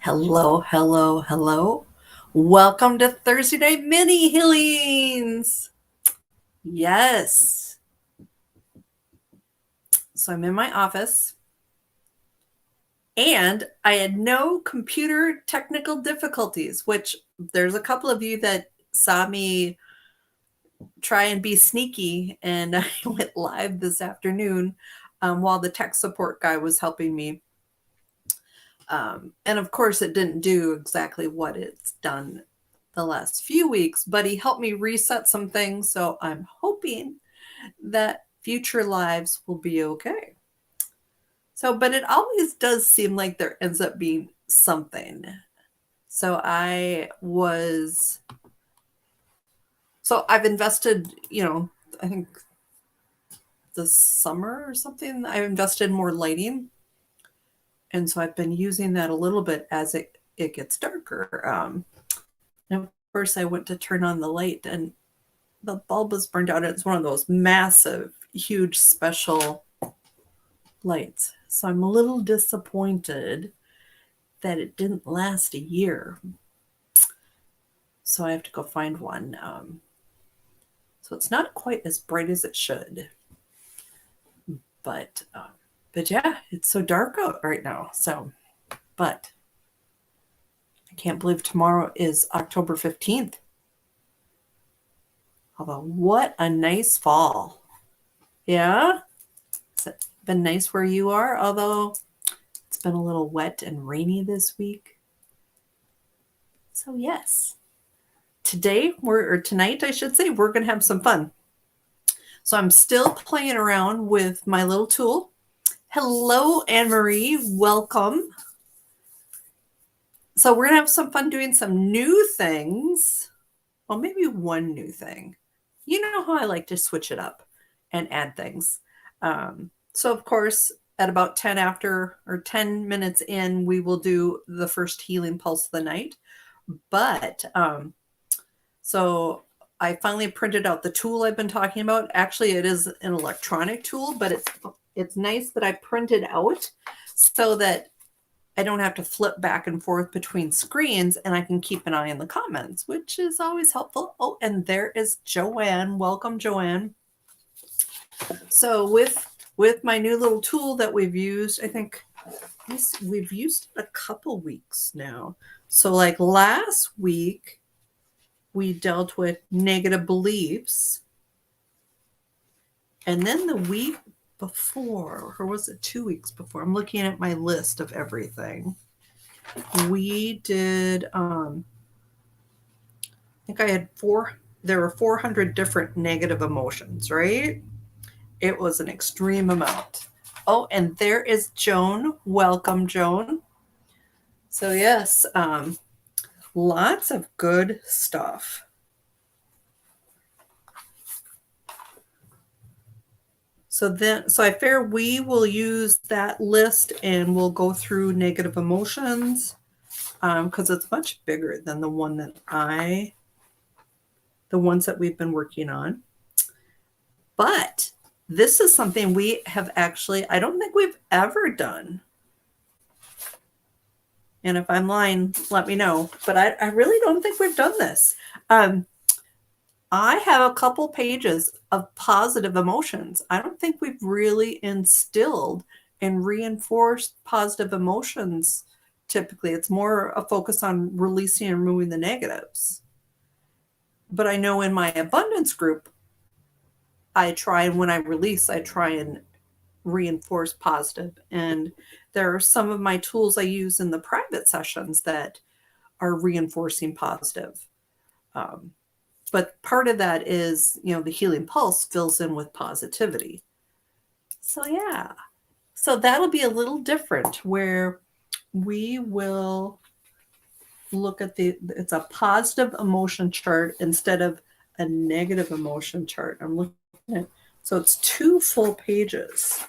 Hello, hello, hello. Welcome to Thursday Night Mini Healings. Yes. So I'm in my office and I had no computer technical difficulties, which there's a couple of you that saw me try and be sneaky, and I went live this afternoon while the tech support guy was helping me. And of course, it didn't do exactly what it's done the last few weeks, but he helped me reset some things. So I'm hoping that future lives will be okay. So, but it always does seem like there ends up being something. So I've invested, I think this summer or something, I invested in more lighting. And so I've been using that a little bit as it gets darker. And of course, I went to turn on the light and the bulb was burned out. It's one of those massive, huge special lights. So I'm a little disappointed that it didn't last a year. So I have to go find one. So it's not quite as bright as it should. But yeah, it's so dark out right now. So, but I can't believe tomorrow is October 15th. Although, what a nice fall. Yeah? Has it been nice where you are? Although it's been a little wet and rainy this week. So, yes. Tonight, I should say, we're going to have some fun. So I'm still playing around with my little tool. Hello, Anne-Marie. Welcome. So we're going to have some fun doing some new things. Well, maybe one new thing. You know how I like to switch it up and add things. So, of course, at about 10 minutes in, we will do the first healing pulse of the night. But so I finally printed out the tool I've been talking about. Actually, it is an electronic tool, but it's nice that I printed out so that I don't have to flip back and forth between screens, and I can keep an eye on the comments, which is always helpful. Oh, and there is Joanne. Welcome, Joanne. So with my new little tool that we've used, I think we've used it a couple weeks now. So like last week, we dealt with negative beliefs. And then the week before, or was it 2 weeks before? I'm looking at my list of everything. We did, I think there were 400 different negative emotions, right? It was an extreme amount. Oh, and there is Joan. Welcome, Joan. So yes, lots of good stuff. So I figure we will use that list and we'll go through negative emotions because it's much bigger than the ones that we've been working on. But this is something we have actually, I don't think we've ever done. And if I'm lying, let me know. But I really don't think we've done this. I have a couple pages of positive emotions. I don't think we've really instilled and reinforced positive emotions. Typically, it's more a focus on releasing and removing the negatives. But I know in my abundance group, when I release, I try and reinforce positive. And there are some of my tools I use in the private sessions that are reinforcing positive. But part of that is, the healing pulse fills in with positivity. So yeah. So that'll be a little different where we will look at it's a positive emotion chart instead of a negative emotion chart. I'm looking at, so it's 2 full pages.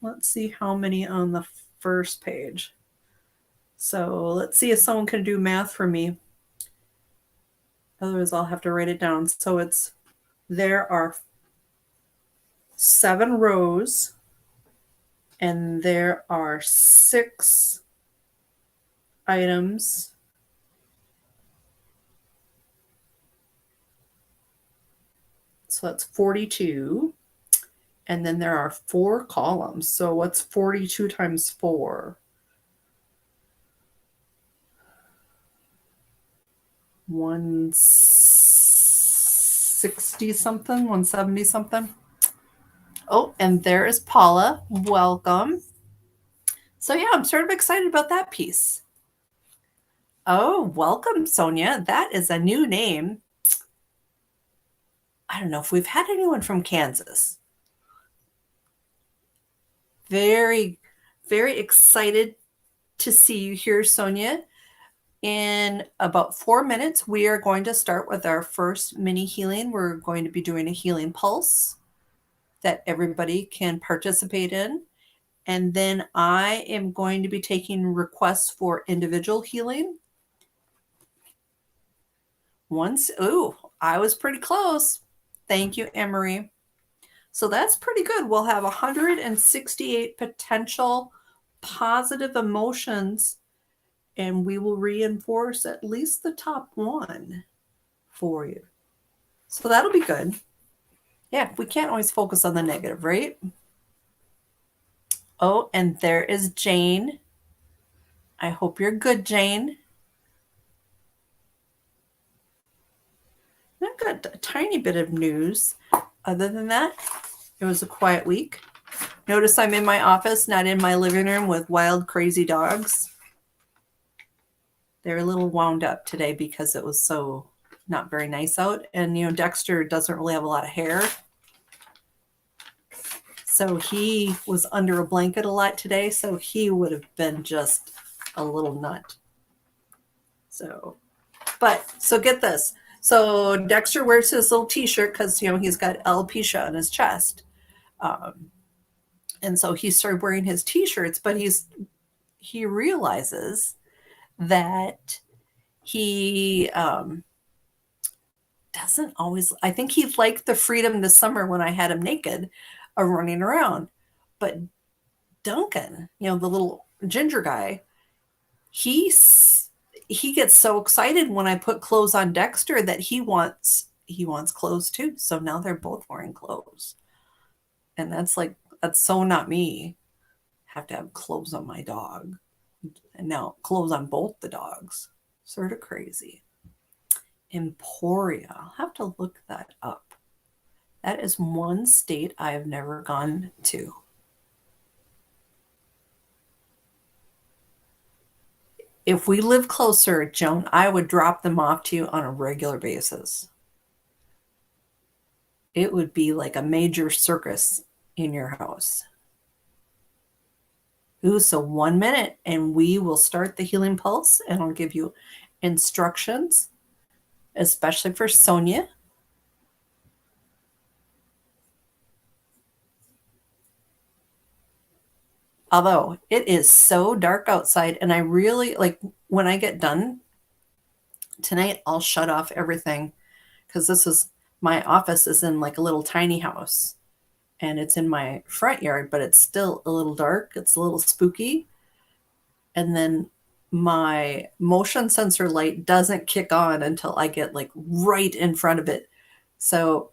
Let's see how many on the first page. So let's see if someone can do math for me. Otherwise, I'll have to write it down. So there are 7 rows and there are 6 items. So that's 42. And then there are 4 columns. So what's 42 times 4? 160 something, 170 something. Oh, and there is Paula. Welcome. So yeah, I'm sort of excited about that piece. Oh, welcome, Sonia. That is a new name. I don't know if we've had anyone from Kansas. Very, very excited to see you here, Sonia. In about 4 minutes, we are going to start with our first mini healing. We're going to be doing a healing pulse that everybody can participate in. And then I am going to be taking requests for individual healing. I was pretty close. Thank you, Emery. So that's pretty good. We'll have 168 potential positive emotions, and we will reinforce at least the top 1 for you. So that'll be good. Yeah, we can't always focus on the negative, right? Oh, and there is Jane. I hope you're good, Jane. I've got a tiny bit of news. Other than that, it was a quiet week. Notice I'm in my office, not in my living room with wild, crazy dogs. They're a little wound up today because it was so not very nice out. And, Dexter doesn't really have a lot of hair. So he was under a blanket a lot today. So he would have been just a little nut. So get this. So Dexter wears his little t-shirt because, he's got alopecia on his chest. And so he started wearing his t-shirts, but he realizes that he doesn't always, I think he liked the freedom this summer when I had him naked running around. But Duncan, the little ginger guy, he gets so excited when I put clothes on Dexter that he wants clothes too. So now they're both wearing clothes. And that's so not me. Have to have clothes on my dog. And now clothes on both the dogs. Sort of crazy. Emporia. I'll have to look that up. That is one state I have never gone to. If we live closer, Joan, I would drop them off to you on a regular basis. It would be like a major circus in your house. Ooh, so 1 minute and we will start the healing pulse, and I'll give you instructions, especially for Sonia. Although it is so dark outside, and I really when I get done tonight, I'll shut off everything because my office is in like a little tiny house and it's in my front yard, but it's still a little dark. It's a little spooky. And then my motion sensor light doesn't kick on until I get right in front of it. So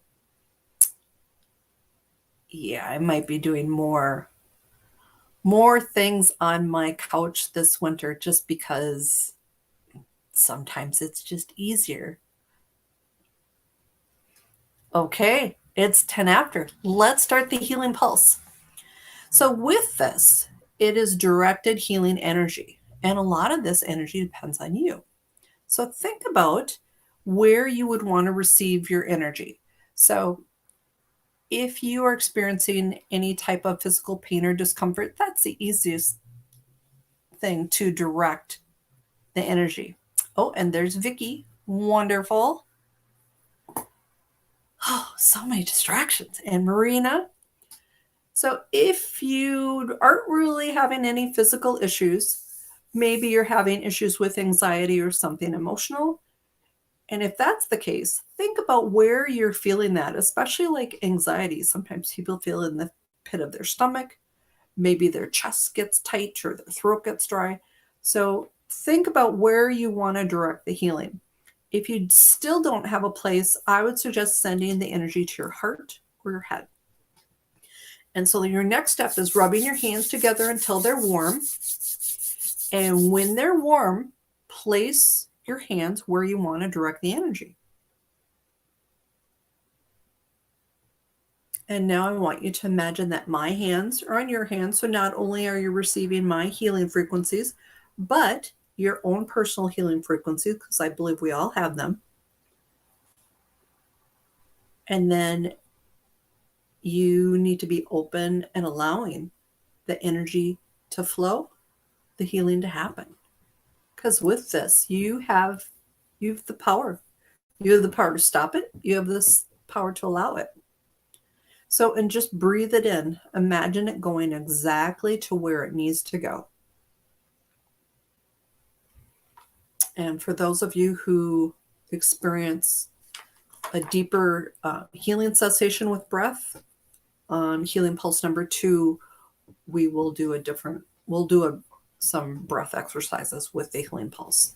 yeah, I might be doing more things on my couch this winter just because sometimes it's just easier. Okay, it's 10 after. Let's start the healing pulse. So with this, it is directed healing energy. And a lot of this energy depends on you. So think about where you would want to receive your energy. So if you are experiencing any type of physical pain or discomfort, that's the easiest thing to direct the energy. Oh, and there's Vicky. Wonderful. Oh, so many distractions. And Marina. So if you aren't really having any physical issues, maybe you're having issues with anxiety or something emotional. And if that's the case, think about where you're feeling that, especially like anxiety. Sometimes people feel in the pit of their stomach. Maybe their chest gets tight or their throat gets dry. So think about where you want to direct the healing. If you still don't have a place, I would suggest sending the energy to your heart or your head. And so your next step is rubbing your hands together until they're warm. And when they're warm, place your hands where you want to direct the energy. And now I want you to imagine that my hands are on your hands. So not only are you receiving my healing frequencies, but your own personal healing frequencies, because I believe we all have them. And then you need to be open and allowing the energy to flow, the healing to happen. Because with this, you have the power. You have the power to stop it. You have this power to allow it. So, and just breathe it in. Imagine it going exactly to where it needs to go. And for those of you who experience a deeper healing cessation with breath, on healing pulse number 2, we will do some breath exercises with the healing pulse.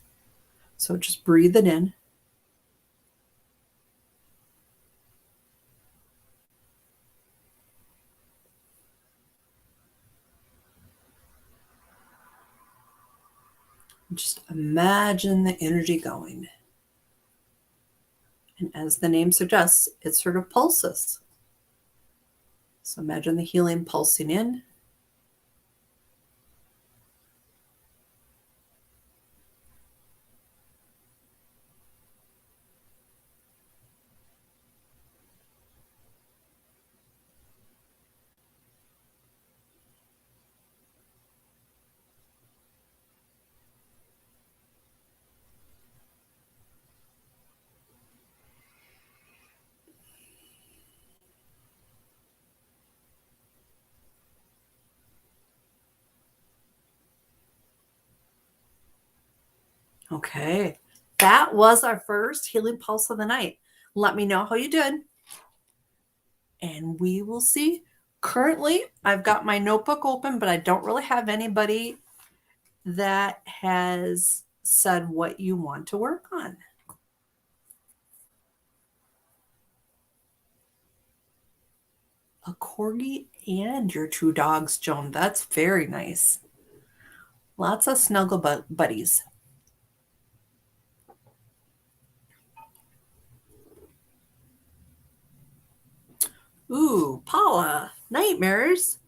So just breathe it in. Just imagine the energy going. And as the name suggests, it sort of pulses. So imagine the healing pulsing in. Okay, that was our first healing pulse of the night. Let me know how you did. And we will see. Currently, I've got my notebook open, but I don't really have anybody that has said what you want to work on. A corgi and your 2 dogs, Joan. That's very nice. Lots of snuggle buddies. Ooh, Paula, nightmares.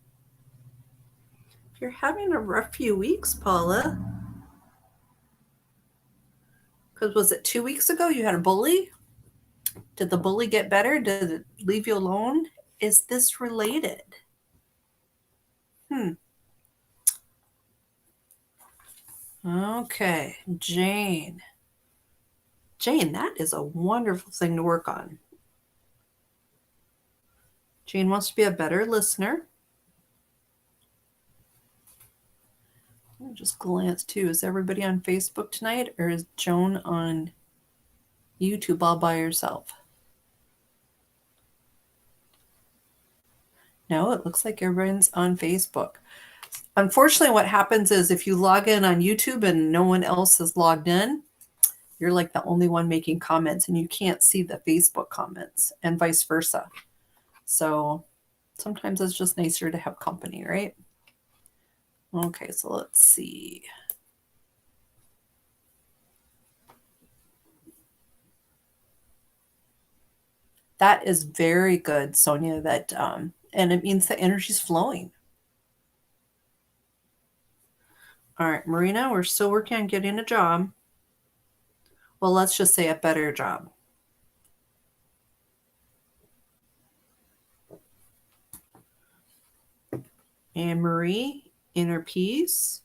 You're having a rough few weeks, Paula. Because was it 2 weeks ago you had a bully? Did the bully get better? Did it leave you alone? Is this related? Okay, Jane. Jane, that is a wonderful thing to work on. Jane wants to be a better listener. Let me just glance too. Is everybody on Facebook tonight, or is Joan on YouTube all by herself? No, it looks like everyone's on Facebook. Unfortunately, what happens is if you log in on YouTube and no one else has logged in, you're like the only one making comments and you can't see the Facebook comments, and vice versa. So sometimes it's just nicer to have company, right? Okay, so let's see. That is very good, Sonia. That and it means the energy's flowing. All right, Marina, we're still working on getting a job. Well, let's just say a better job. And Marie, inner peace.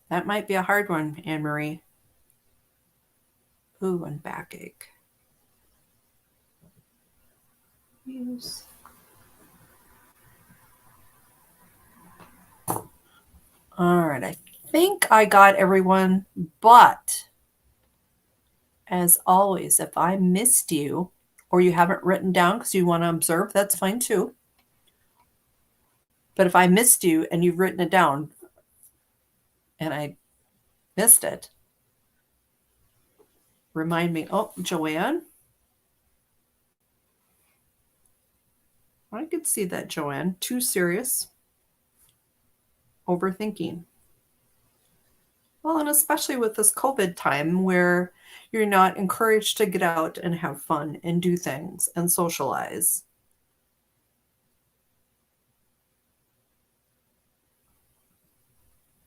That might be a hard one, Anne Marie. Ooh, and backache. Use. All right, I think I got everyone, but as always, if I missed you or you haven't written down because you want to observe, that's fine too. But if I missed you and you've written it down and I missed it, remind me. Oh, Joanne. I could see that, Joanne. Too serious. Overthinking. Well, and especially with this COVID time where you're not encouraged to get out and have fun and do things and socialize.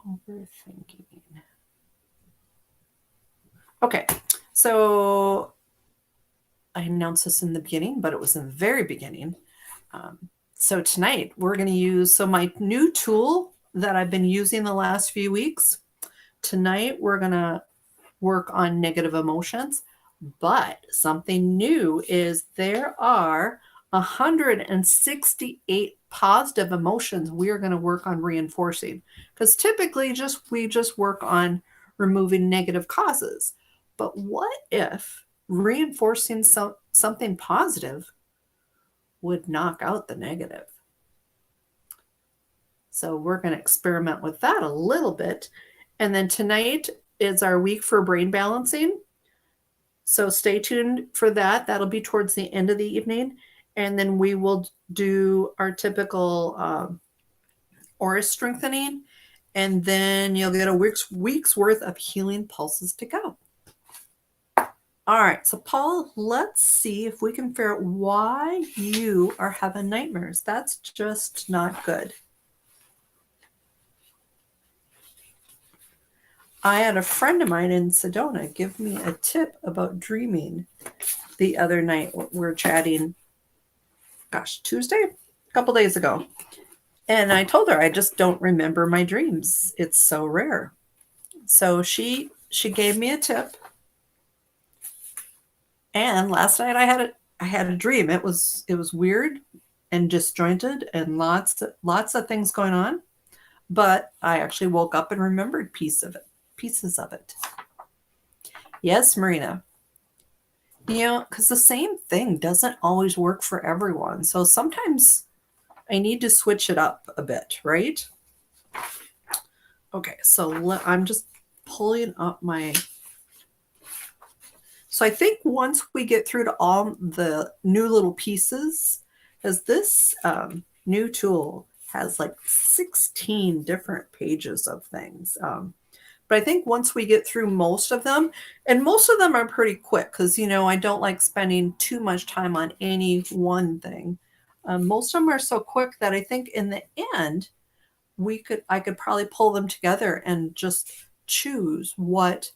Overthinking. Okay, so I announced this in the beginning, but it was in the very beginning. So tonight we're going to use, my new tool that I've been using the last few weeks. Tonight we're going to work on negative emotions, but something new is there are 168 positive emotions we are going to work on reinforcing, because typically we just work on removing negative causes. But what if reinforcing something positive would knock out the negative? So we're going to experiment with that a little bit. And then tonight is our week for brain balancing. So stay tuned for that. That'll be towards the end of the evening. And then we will do our typical aura strengthening. And then you'll get a week's worth of healing pulses to go. All right, so Paul, let's see if we can figure out why you are having nightmares. That's just not good. I had a friend of mine in Sedona give me a tip about dreaming the other night. We're chatting, Tuesday, a couple days ago. And I told her I just don't remember my dreams. It's so rare. So she gave me a tip. And last night I had a dream. It was weird and disjointed and lots of things going on. But I actually woke up and remembered pieces of it. Yes, Marina. Because the same thing doesn't always work for everyone. So sometimes I need to switch it up a bit, right? Okay, so I'm just pulling up my... So I think once we get through to all the new little pieces, as this new tool has like 16 different pages of things. But I think once we get through most of them, and most of them are pretty quick because, I don't like spending too much time on any one thing. Most of them are so quick that I think in the end, I could probably pull them together and just choose what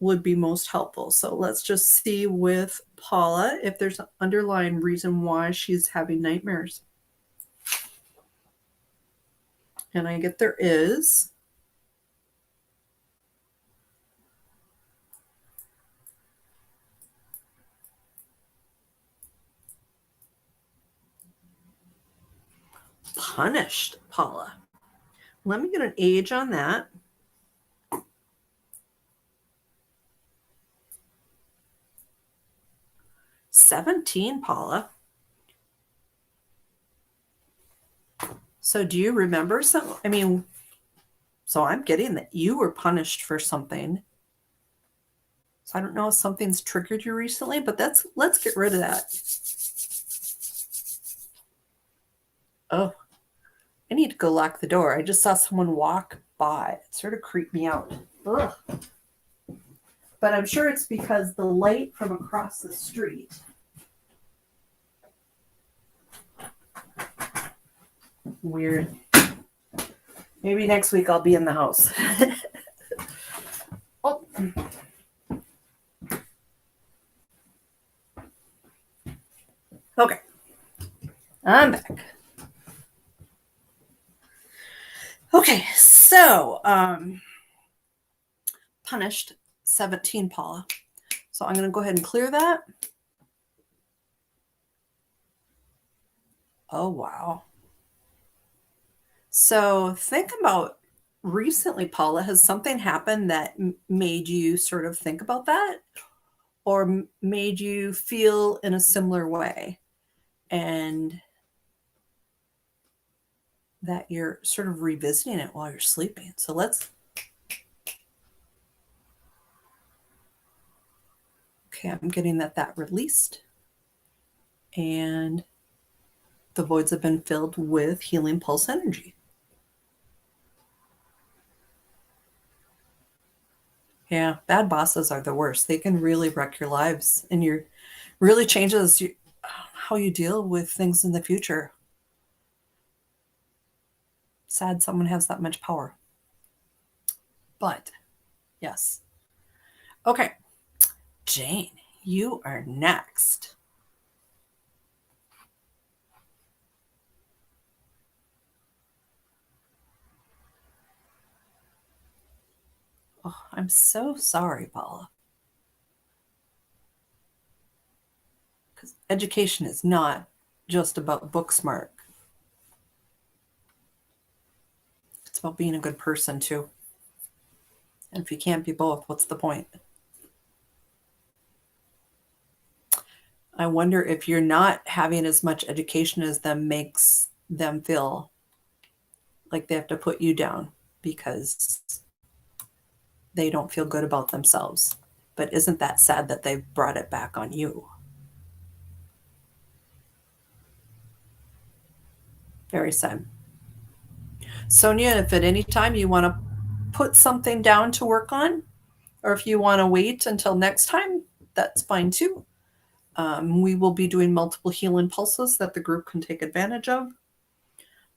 would be most helpful. So let's just see with Paula if there's an underlying reason why she's having nightmares. And I get there is. Punished, Paula. Let me get an age on that. 17, Paula. So do you remember some? So I'm getting that you were punished for something. So I don't know if something's triggered you recently, but let's get rid of that. Oh, I need to go lock the door. I just saw someone walk by. It sort of creeped me out. Ugh. But I'm sure it's because the light from across the street. Weird. Maybe next week I'll be in the house. Oh. Okay. I'm back. Okay, so So, punished 17, Paula. So I'm going to go ahead and clear that. Oh, wow. So think about recently, Paula, has something happened that made you sort of think about that or made you feel in a similar way? And that you're sort of revisiting it while you're sleeping. So okay, I'm getting that released. And the voids have been filled with healing pulse energy. Yeah, bad bosses are the worst. They can really wreck your lives and really changes how you deal with things in the future. Sad someone has that much power. But yes. Okay, Jane, you are next. Oh, I'm so sorry, Paula. Because education is not just about book smart. It's about being a good person too. And if you can't be both, what's the point? I wonder if you're not having as much education as them makes them feel like they have to put you down because they don't feel good about themselves. But isn't that sad that they've brought it back on you? Very sad. Sonia, if at any time you want to put something down to work on, or if you want to wait until next time, that's fine too. We will be doing multiple healing pulses that the group can take advantage of.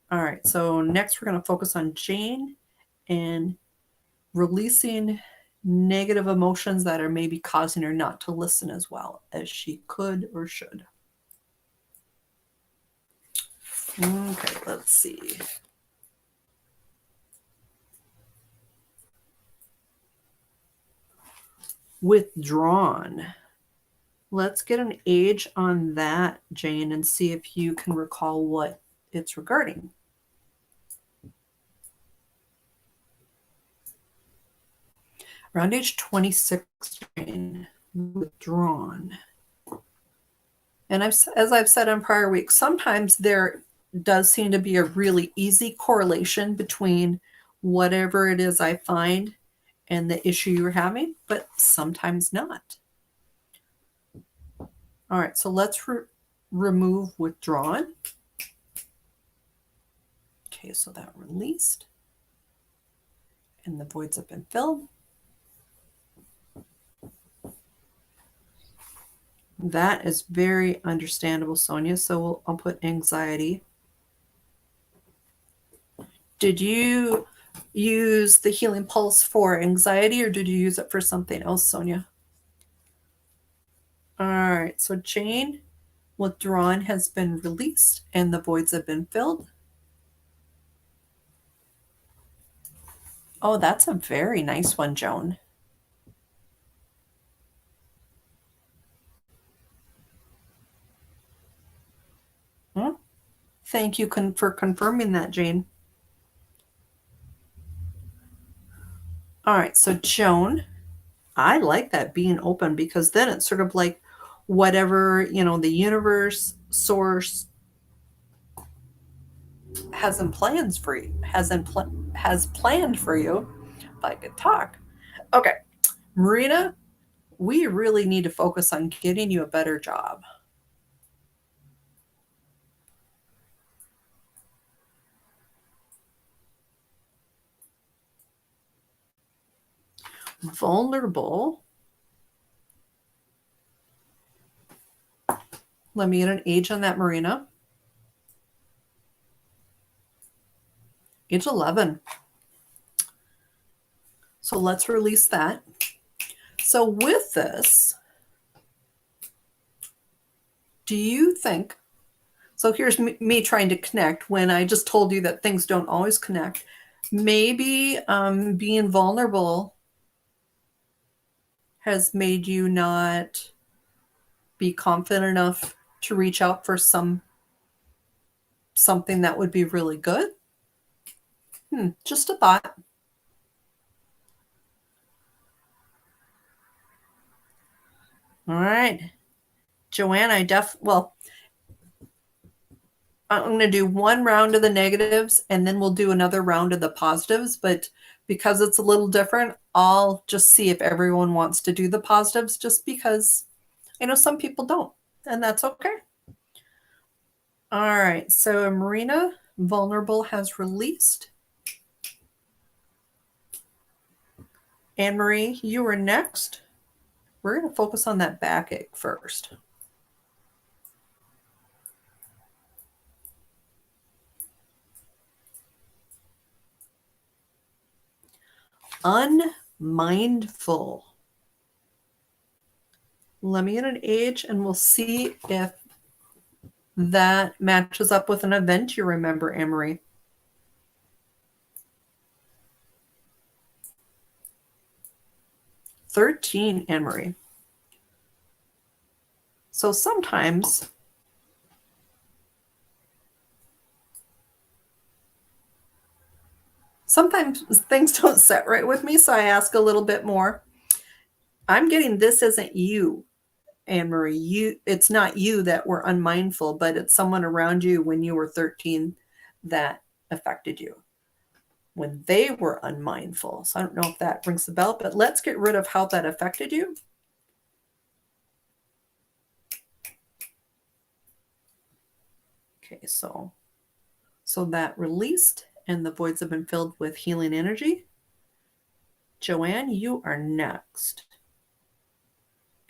All right, so next we're going to focus on Jane and releasing negative emotions that are maybe causing her not to listen as well as she could or should. Okay, let's see. Withdrawn. Let's get an age on that, Jane, and see if you can recall what it's regarding. Around age 26, Jane, withdrawn. And as I've said in prior weeks, sometimes there does seem to be a really easy correlation between whatever it is I find and the issue you're having, but sometimes not. All right, so let's remove withdrawn. Okay, so that released. And the voids have been filled. That is very understandable, Sonia. So I'll put anxiety. Did you use the healing pulse for anxiety or did you use it for something else, Sonia? All right, so Jane, withdrawn has been released and the voids have been filled. Oh, that's a very nice one, Joan. Thank you for confirming that, Jane. All right, so Joan, I like that being open because then it's sort of like whatever, the universe, source has in plans for you, has planned for you, if I could talk. Okay, Marina, we really need to focus on getting you a better job. Vulnerable. Let me get an age on that, Marina. Age 11. So let's release that. So with this, do you think, so here's me trying to connect when I just told you that things don't always connect. Maybe being vulnerable has made you not be confident enough to reach out for something that would be really good. Just a thought. All right. Joanne, I'm going to do one round of the negatives and then we'll do another round of the positives. But because it's a little different, I'll just see if everyone wants to do the positives just because I know some people don't, and that's okay. All right. So Marina, vulnerable has released. Anne Marie, you are next. We're going to focus on that backache first. Unmindful. Let me get an age and we'll see if that matches up with an event you remember, Anne-Marie. 13, Anne-Marie. So sometimes things don't set right with me, so I ask a little bit more. I'm getting this isn't you, Anne-Marie. It's not you that were unmindful, but it's someone around you when you were 13 that affected you when they were unmindful. So I don't know if that rings the bell, but let's get rid of how that affected you. Okay, so that released and the voids have been filled with healing energy. Joanne, you are next.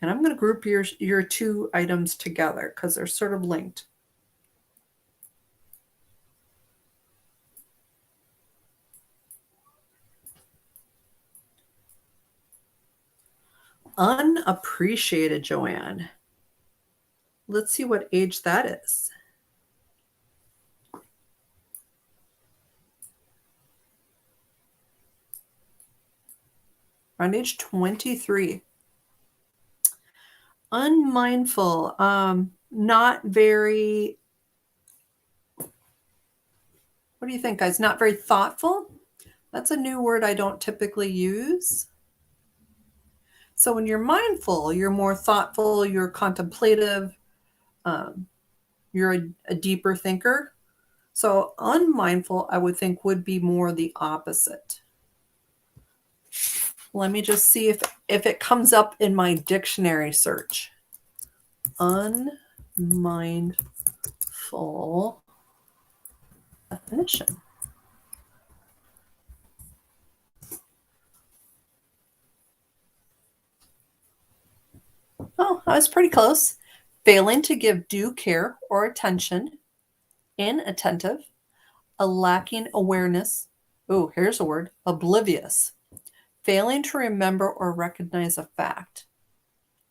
And I'm going to group your two items together because they're sort of linked. Unappreciated, Joanne. Let's see what age that is. Around age 23. Unmindful, not very, what do you think, guys? Not very thoughtful? That's a new word I don't typically use. So when you're mindful, you're more thoughtful, you're contemplative, you're a deeper thinker. So unmindful, I would think, would be more the opposite. Let me just see if it comes up in my dictionary search. Unmindful definition. Oh, I was pretty close. Failing to give due care or attention, inattentive, a lacking awareness. Oh, here's a word, oblivious. Failing to remember or recognize a fact.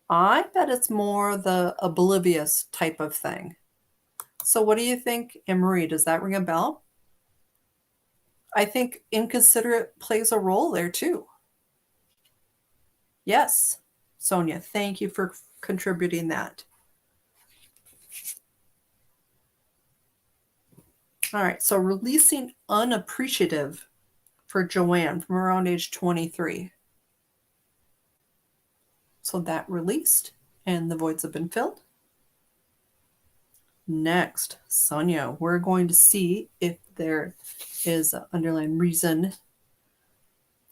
I bet it's more the oblivious type of thing. So what do you think, Anne-Marie? Does that ring a bell? I think inconsiderate plays a role there too. Yes, Sonia, thank you for contributing that. All right, so releasing unappreciative for Joanne from around age 23. So that released and the voids have been filled. Next, Sonia, we're going to see if there is an underlying reason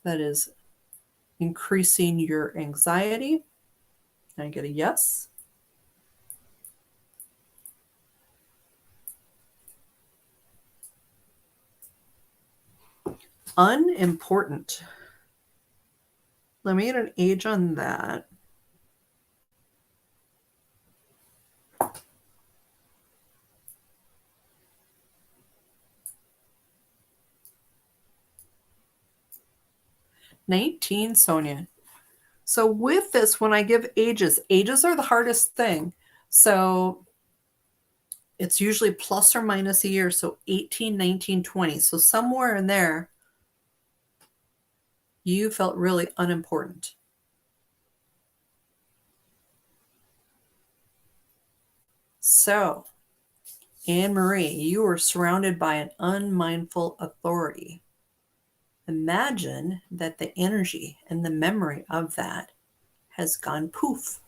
that is increasing your anxiety. I get a yes. Unimportant. Let me get an age on that. '19, Sonia. So with this, when I give ages are the hardest thing. So it's usually plus or minus a year. So 18, 19, 20. So somewhere in there, You felt really unimportant. So, Anne Marie, you were surrounded by an unmindful authority. Imagine that the energy and the memory of that has gone poof.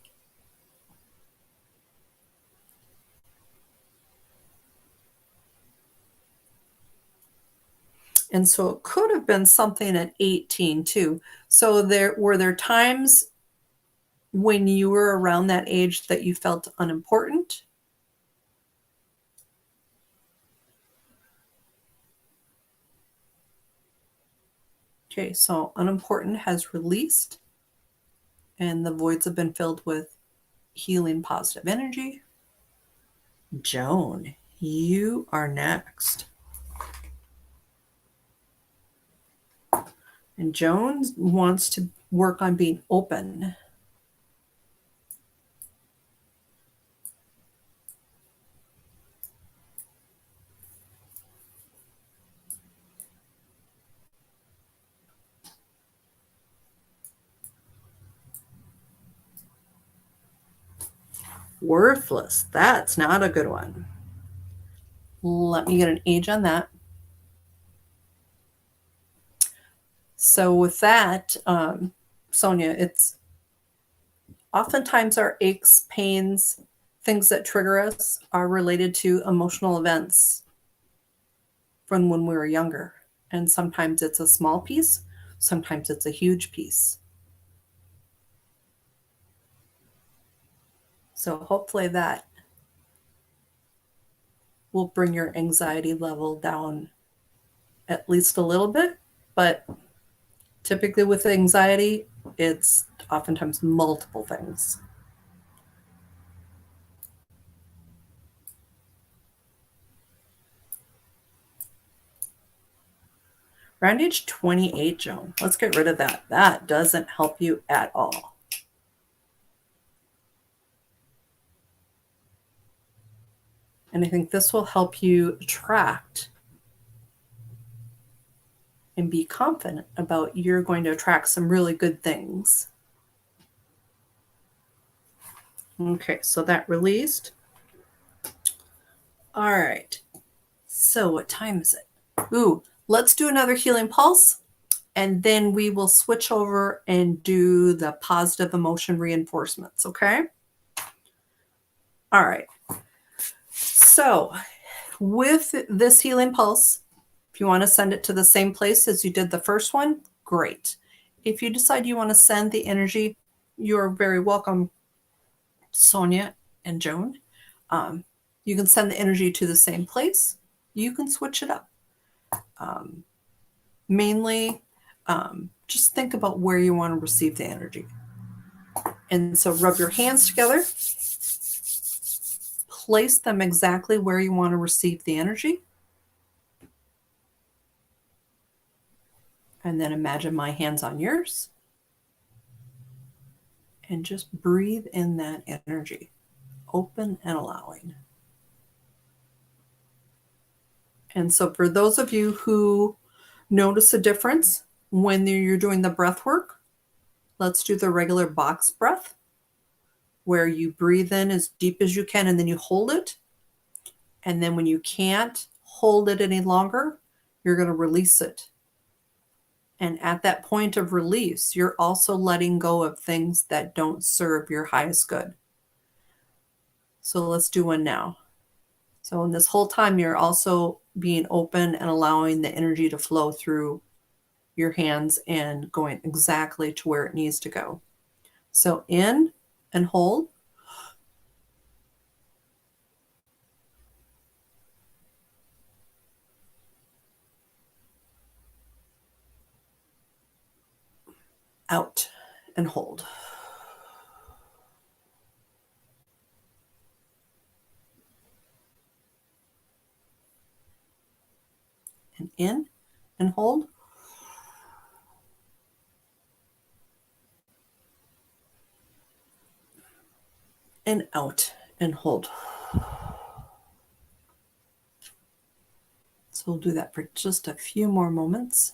And so it could have been something at 18 too. So were there times when you were around that age that you felt unimportant? Okay, so unimportant has released, and the voids have been filled with healing positive energy. Joan, you are next. And Joan wants to work on being open. Worthless. That's not a good one. Let me get an age on that. So with that, Sonia, it's oftentimes our aches, pains, things that trigger us are related to emotional events from when we were younger. And sometimes it's a small piece, sometimes it's a huge piece. So hopefully that will bring your anxiety level down at least a little bit. But typically with anxiety, it's oftentimes multiple things. Around age 28, Joan, let's get rid of that. That doesn't help you at all. And I think this will help you attract and be confident about you're going to attract some really good things. Okay, so that released. All right. So what time is it? Ooh, let's do another healing pulse, and then we will switch over and do the positive emotion reinforcements, okay? All right. So with this healing pulse, if you want to send it to the same place as you did the first one, great. If you decide you want to send the energy, you're very welcome, Sonia and Joan. You can send the energy to the same place. You can switch it up. Mainly, just think about where you want to receive the energy. And so rub your hands together. Place them exactly where you want to receive the energy. And then imagine my hands on yours. And just breathe in that energy, open and allowing. And so for those of you who notice a difference when you're doing the breath work, let's do the regular box breath, where you breathe in as deep as you can and then you hold it. And then when you can't hold it any longer, you're going to release it. And at that point of release, you're also letting go of things that don't serve your highest good. So let's do one now. So in this whole time, you're also being open and allowing the energy to flow through your hands and going exactly to where it needs to go. So in and hold. Out and hold. And in and hold. And out and hold. So we'll do that for just a few more moments.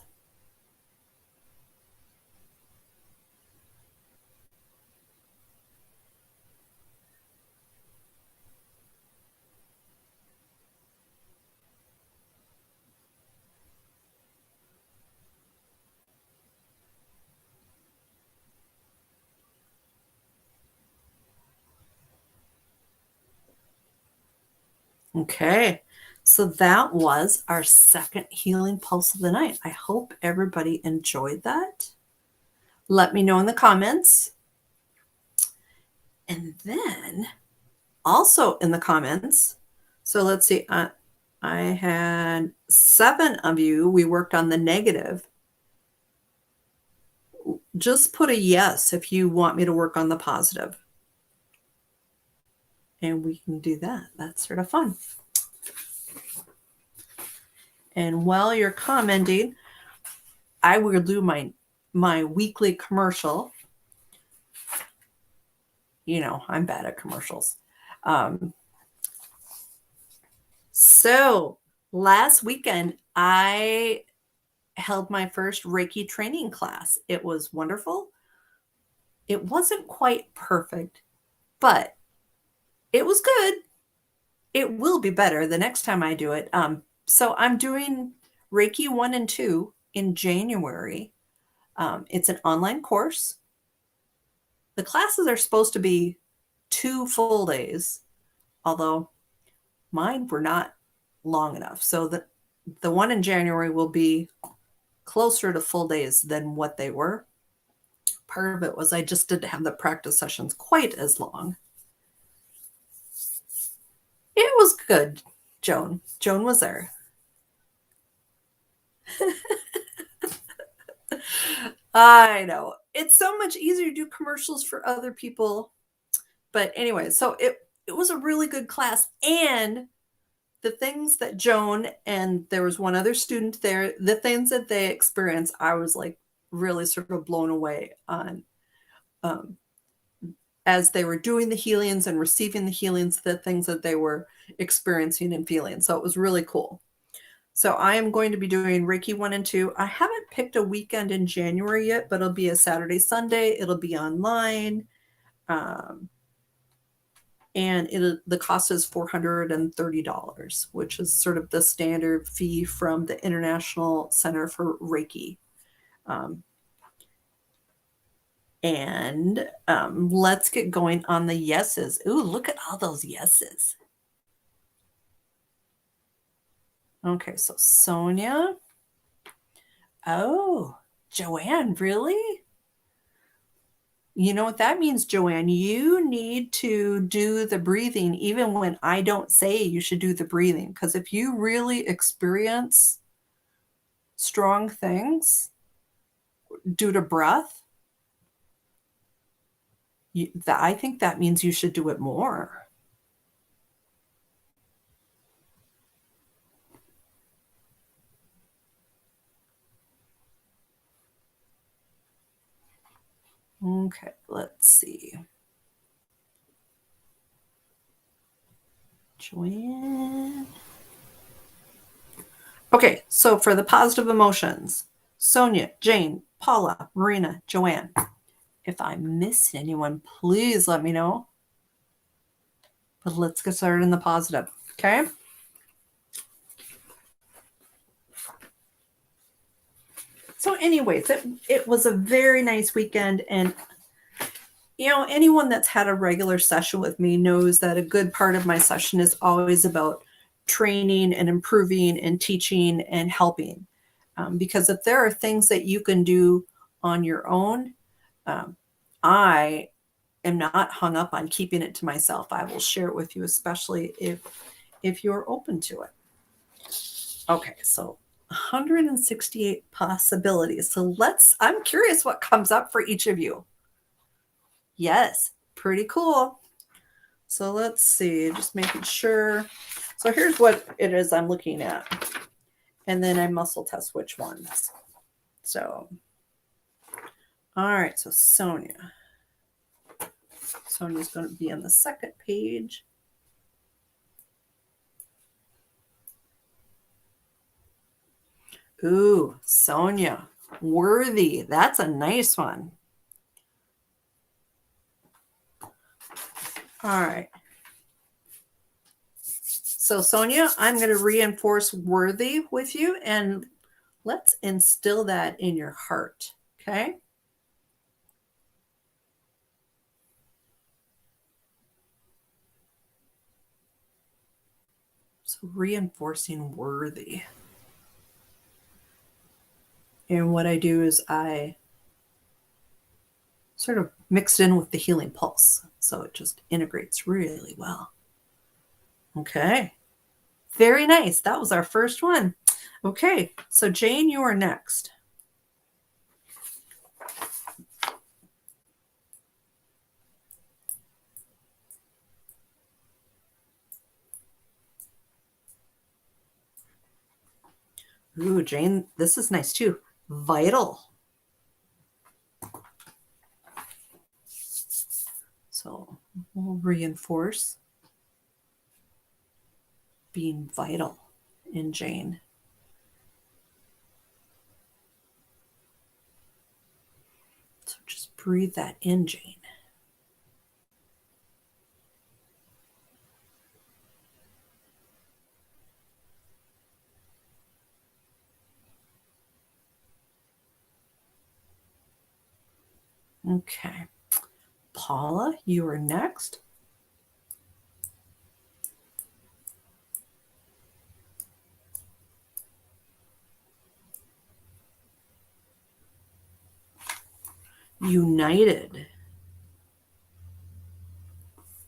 Okay. So that was our second healing pulse of the night. I hope everybody enjoyed that. Let me know in the comments. And then also in the comments, so let's see, I had 7 of you. We worked on the negative. Just put a yes if you want me to work on the positive. And we can do that. That's sort of fun. And while you're commenting, I will do my weekly commercial. You know, I'm bad at commercials. So last weekend, I held my first Reiki training class. It was wonderful. It wasn't quite perfect, but it was good. It will be better the next time I do it. So I'm doing Reiki 1 and 2 in January. It's an online course. The classes are supposed to be 2 full days, although mine were not long enough. So the one in January will be closer to full days than what they were. Part of it was I just didn't have the practice sessions quite as long. It was good, Joan. Joan was there. I know. It's so much easier to do commercials for other people. But anyway, so it was a really good class. And the things that Joan and there was one other student there, the things that they experienced, I was like really sort of blown away on as they were doing the healings and receiving the healings, the things that they were experiencing and feeling. So it was really cool. So I am going to be doing Reiki 1 and 2. I haven't picked a weekend in January yet, but it'll be a Saturday, Sunday. It'll be online. And the cost is $430, which is sort of the standard fee from the International Center for Reiki. And let's get going on the yeses. Ooh, look at all those yeses. Okay, so Sonia. Oh, Joanne, really? You know what that means, Joanne? You need to do the breathing even when I don't say you should do the breathing. Because if you really experience strong things due to breath, I think that means you should do it more. Okay, let's see. Joanne. Okay, so for the positive emotions, Sonia, Jane, Paula, Marina, Joanne. If I missed anyone, please let me know. But let's get started in the positive, okay? So anyways, it was a very nice weekend. And, you know, anyone that's had a regular session with me knows that a good part of my session is always about training and improving and teaching and helping. Because if there are things that you can do on your own, I am not hung up on keeping it to myself. I will share it with you, especially if you're open to it. Okay, so 168 possibilities. So I'm curious what comes up for each of you. Yes, pretty cool. So let's see, just making sure. So here's what it is I'm looking at. And then I muscle test which ones. So, all right, so Sonia. Sonia's going to be on the second page. Ooh, Sonia, worthy. That's a nice one. All right. So Sonia, I'm going to reinforce worthy with you, and let's instill that in your heart, okay? So reinforcing worthy. And what I do is I sort of mix it in with the healing pulse. So it just integrates really well. Okay. Very nice. That was our first one. Okay. So Jane, you are next. Ooh, Jane, this is nice too. Vital. So we'll reinforce being vital in Jane. So just breathe that in, Jane. Okay. Paula, you are next. United.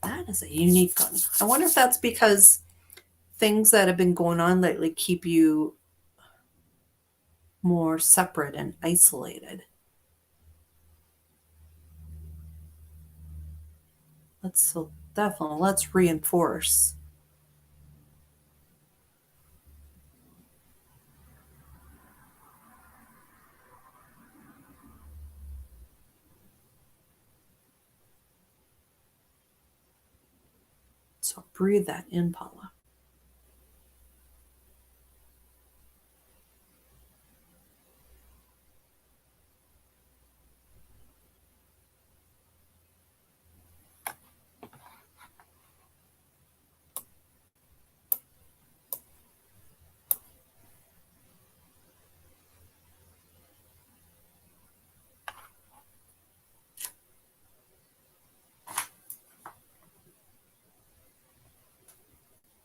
That is a unique one. I wonder if that's because things that have been going on lately keep you more separate and isolated. Let's reinforce. So breathe that in, Paula.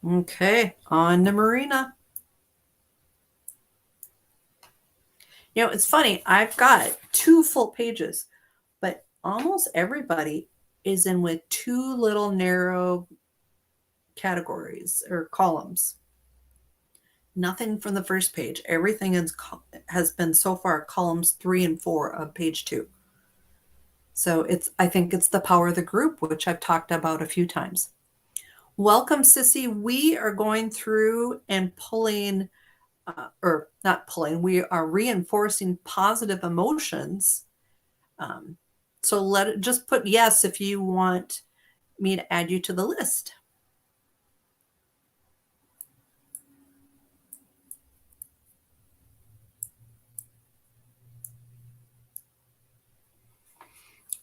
Okay, on to Marina. You know, it's funny. I've got 2 full pages, but almost everybody is in with 2 little narrow categories or columns. Nothing from the first page. Everything has been so far columns 3 and 4 of page 2. So I think it's the power of the group, which I've talked about a few times. Welcome, Sissy. We are going through and pulling, or not pulling, we are reinforcing positive emotions. So just put yes if you want me to add you to the list.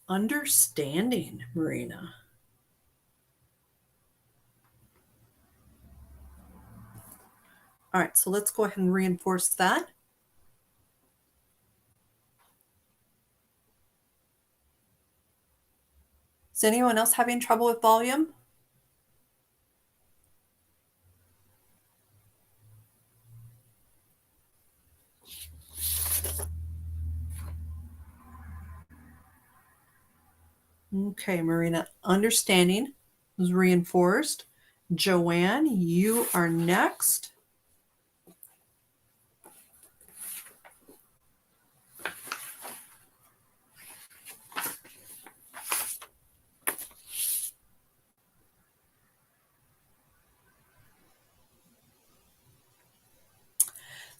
Understanding, Marina. All right, so let's go ahead and reinforce that. Is anyone else having trouble with volume? Okay, Marina, understanding was reinforced. Joanne, you are next.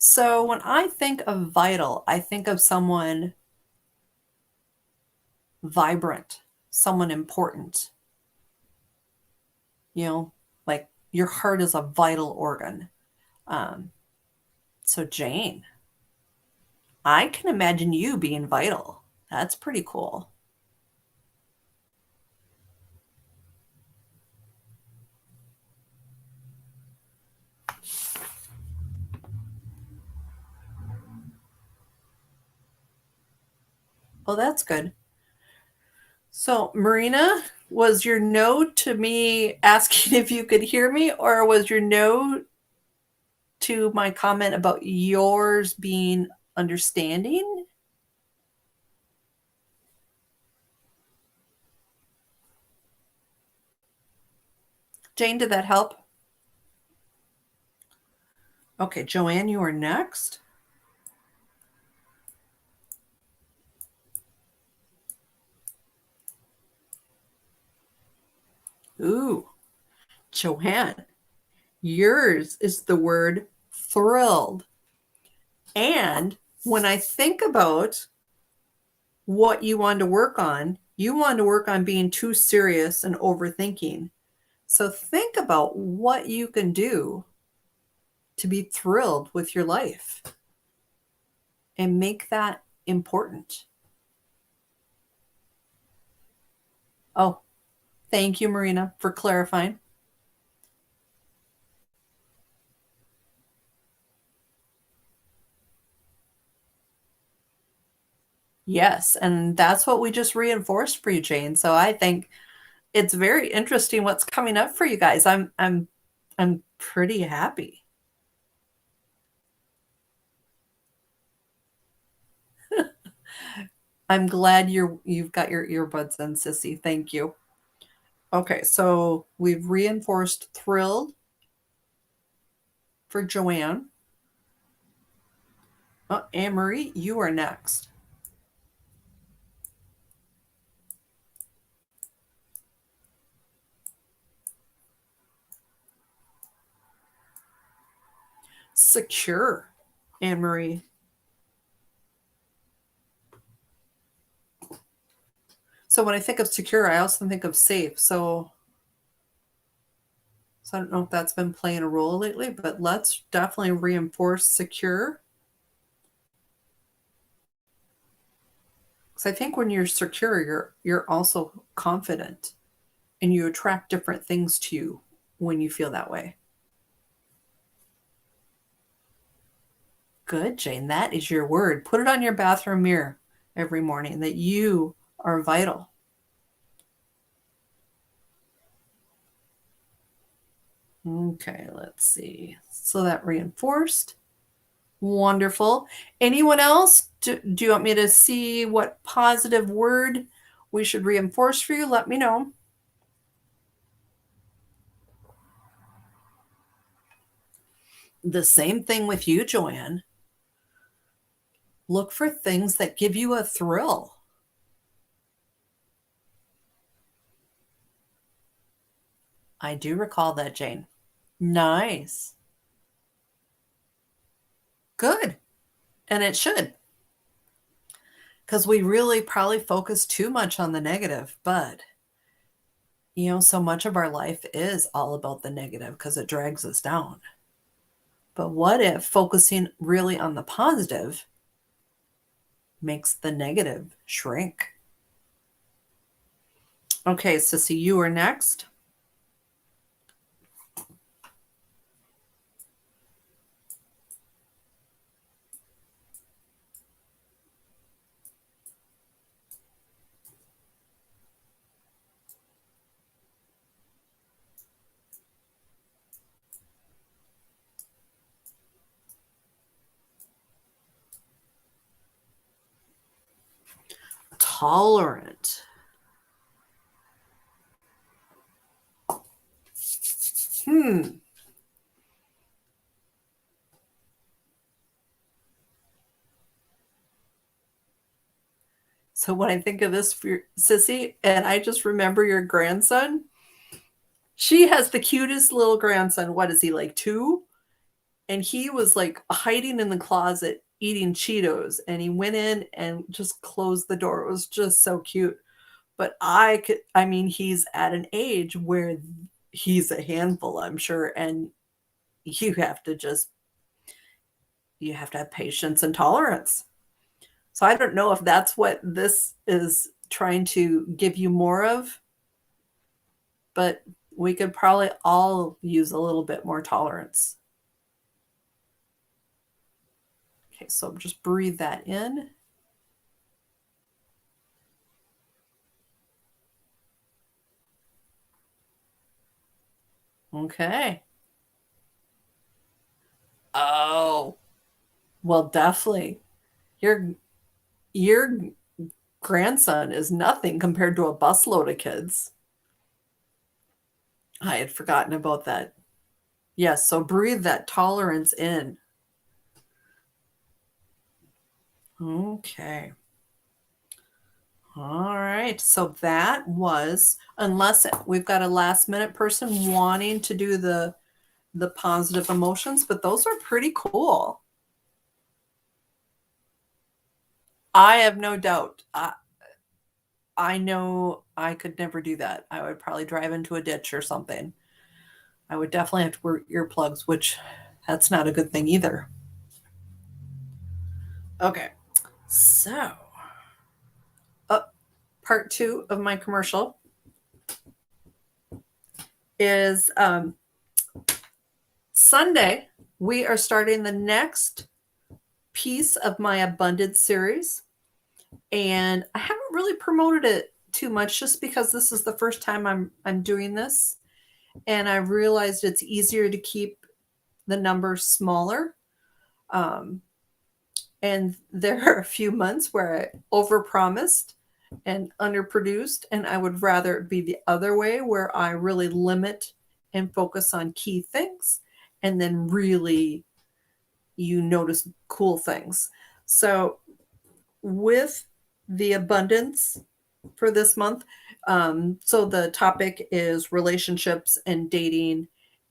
So when I think of vital, I think of someone vibrant, someone important. You know, like your heart is a vital organ. So Jane, I can imagine you being vital. That's pretty cool. Oh, that's good. So Marina, Was your no to me asking if you could hear me, or was your no to my comment about yours being understanding? Jane, did that help? Okay, Joanne, you are next. Ooh, Joanne, yours is the word thrilled. And when I think about what you want to work on, you want to work on being too serious and overthinking. So think about what you can do to be thrilled with your life and make that important. Oh, thank you, Marina, for clarifying. Yes, and that's what we just reinforced for you, Jane. So I think it's very interesting what's coming up for you guys. I'm pretty happy. I'm glad you've got your earbuds in, Sissy. Thank you. Okay, so we've reinforced thrilled for Joanne. Oh, Anne Marie, you are next. Secure, Anne Marie. So when I think of secure, I also think of safe. So I don't know if that's been playing a role lately, but let's definitely reinforce secure. Because I think when you're secure, you're also confident and you attract different things to you when you feel that way. Good, Jane. That is your word. Put it on your bathroom mirror every morning that you are vital. Okay, let's see. So that reinforced. Wonderful. Anyone else? Do you want me to see what positive word we should reinforce for you? Let me know. The same thing with you, Joanne. Look for things that give you a thrill. I do recall that, Jane. Nice. Good. And it should, because we really probably focus too much on the negative. But, so much of our life is all about the negative because it drags us down. But what if focusing really on the positive makes the negative shrink? Okay, Sissy, you are next. Tolerant. Hmm. So when I think of this for Sissy, and I just remember your grandson, she has the cutest little grandson. What is he, like 2? And he was like hiding in the closet eating Cheetos, and he went in and just closed the door. It was just so cute. But I mean, he's at an age where he's a handful, I'm sure, and you have to just you have to have patience and tolerance. So I don't know if that's what this is trying to give you more of, but we could probably all use a little bit more tolerance. Okay, so just breathe that in. Okay. Oh, well, definitely. Your grandson is nothing compared to a busload of kids. I had forgotten about that. Yes, so breathe that tolerance in. Okay. All right. So that was, unless we've got a last minute person wanting to do the positive emotions, but those are pretty cool. I have no doubt. I know I could never do that. I would probably drive into a ditch or something. I would definitely have to wear earplugs, which that's not a good thing either. Okay. So, uh, part two of my commercial is Sunday. We are starting the next piece of my abundance series, and I haven't really promoted it too much just because this is the first time I'm doing this, and I realized it's easier to keep the numbers smaller. Um, and there are a few months where I overpromised and underproduced, and I would rather it be the other way where I really limit and focus on key things, and then really you notice cool things. So with the abundance for this month, so the topic is relationships and dating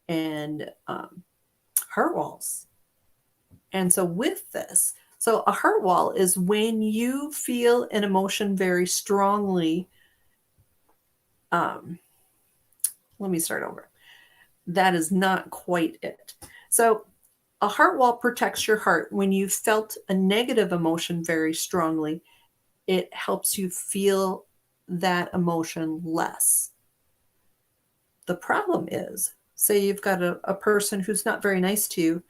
and heart walls. And so with this, so a heart wall is when you feel an emotion very strongly. Um, Let me start over. That is not quite it. So a heart wall protects your heart. When you felt a negative emotion very strongly, it helps you feel that emotion less. The problem is, say you've got a person who's not very nice to you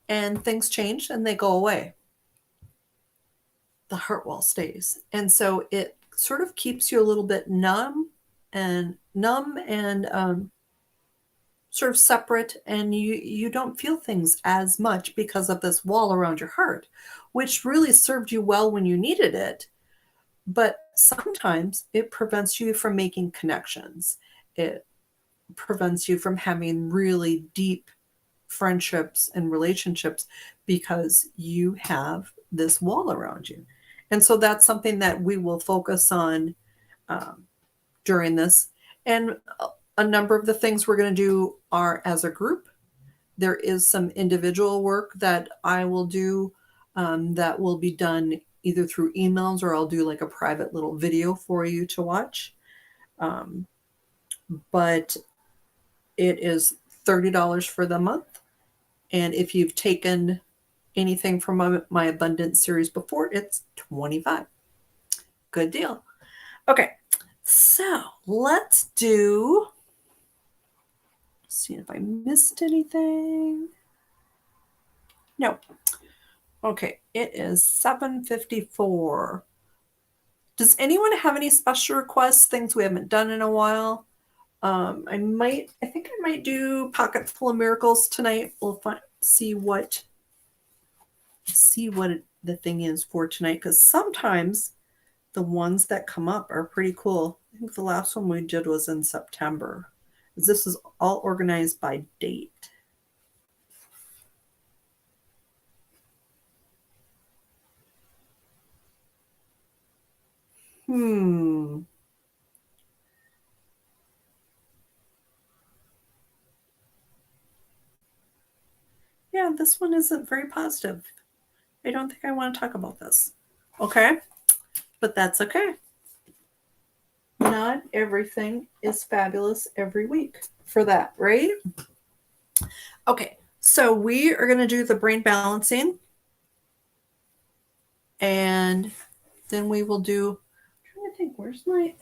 and things change and they go away. The heart wall stays. And so it sort of keeps you a little bit numb and sort of separate, and you don't feel things as much because of this wall around your heart, which really served you well when you needed it. But sometimes it prevents you from making connections. It prevents you from having really deep friendships and relationships because you have this wall around you. And so that's something that we will focus on um, during this. And a number of the things we're going to do are as a group. There is some individual work that I will do that will be done either through emails or I'll do like a private little video for you to watch. Um, but it is $30 for the month. And if you've taken anything from my abundance series before, it's 25. Good deal. Okay, so let's see if I missed anything. No. Okay, it is 7:54. Does anyone have any special requests, things we haven't done in a while? I think I might do Pocket Full of Miracles tonight. We'll see what the thing is for tonight, because sometimes the ones that come up are pretty cool. I think the last one we did was in September. This is all organized by date. Hmm. Yeah, this one isn't very positive. I don't think I want to talk about this. Okay? But that's okay. Not everything is fabulous every week for that, right? Okay, so we are going to do the brain balancing. And then we will do, I'm trying to think, where's my.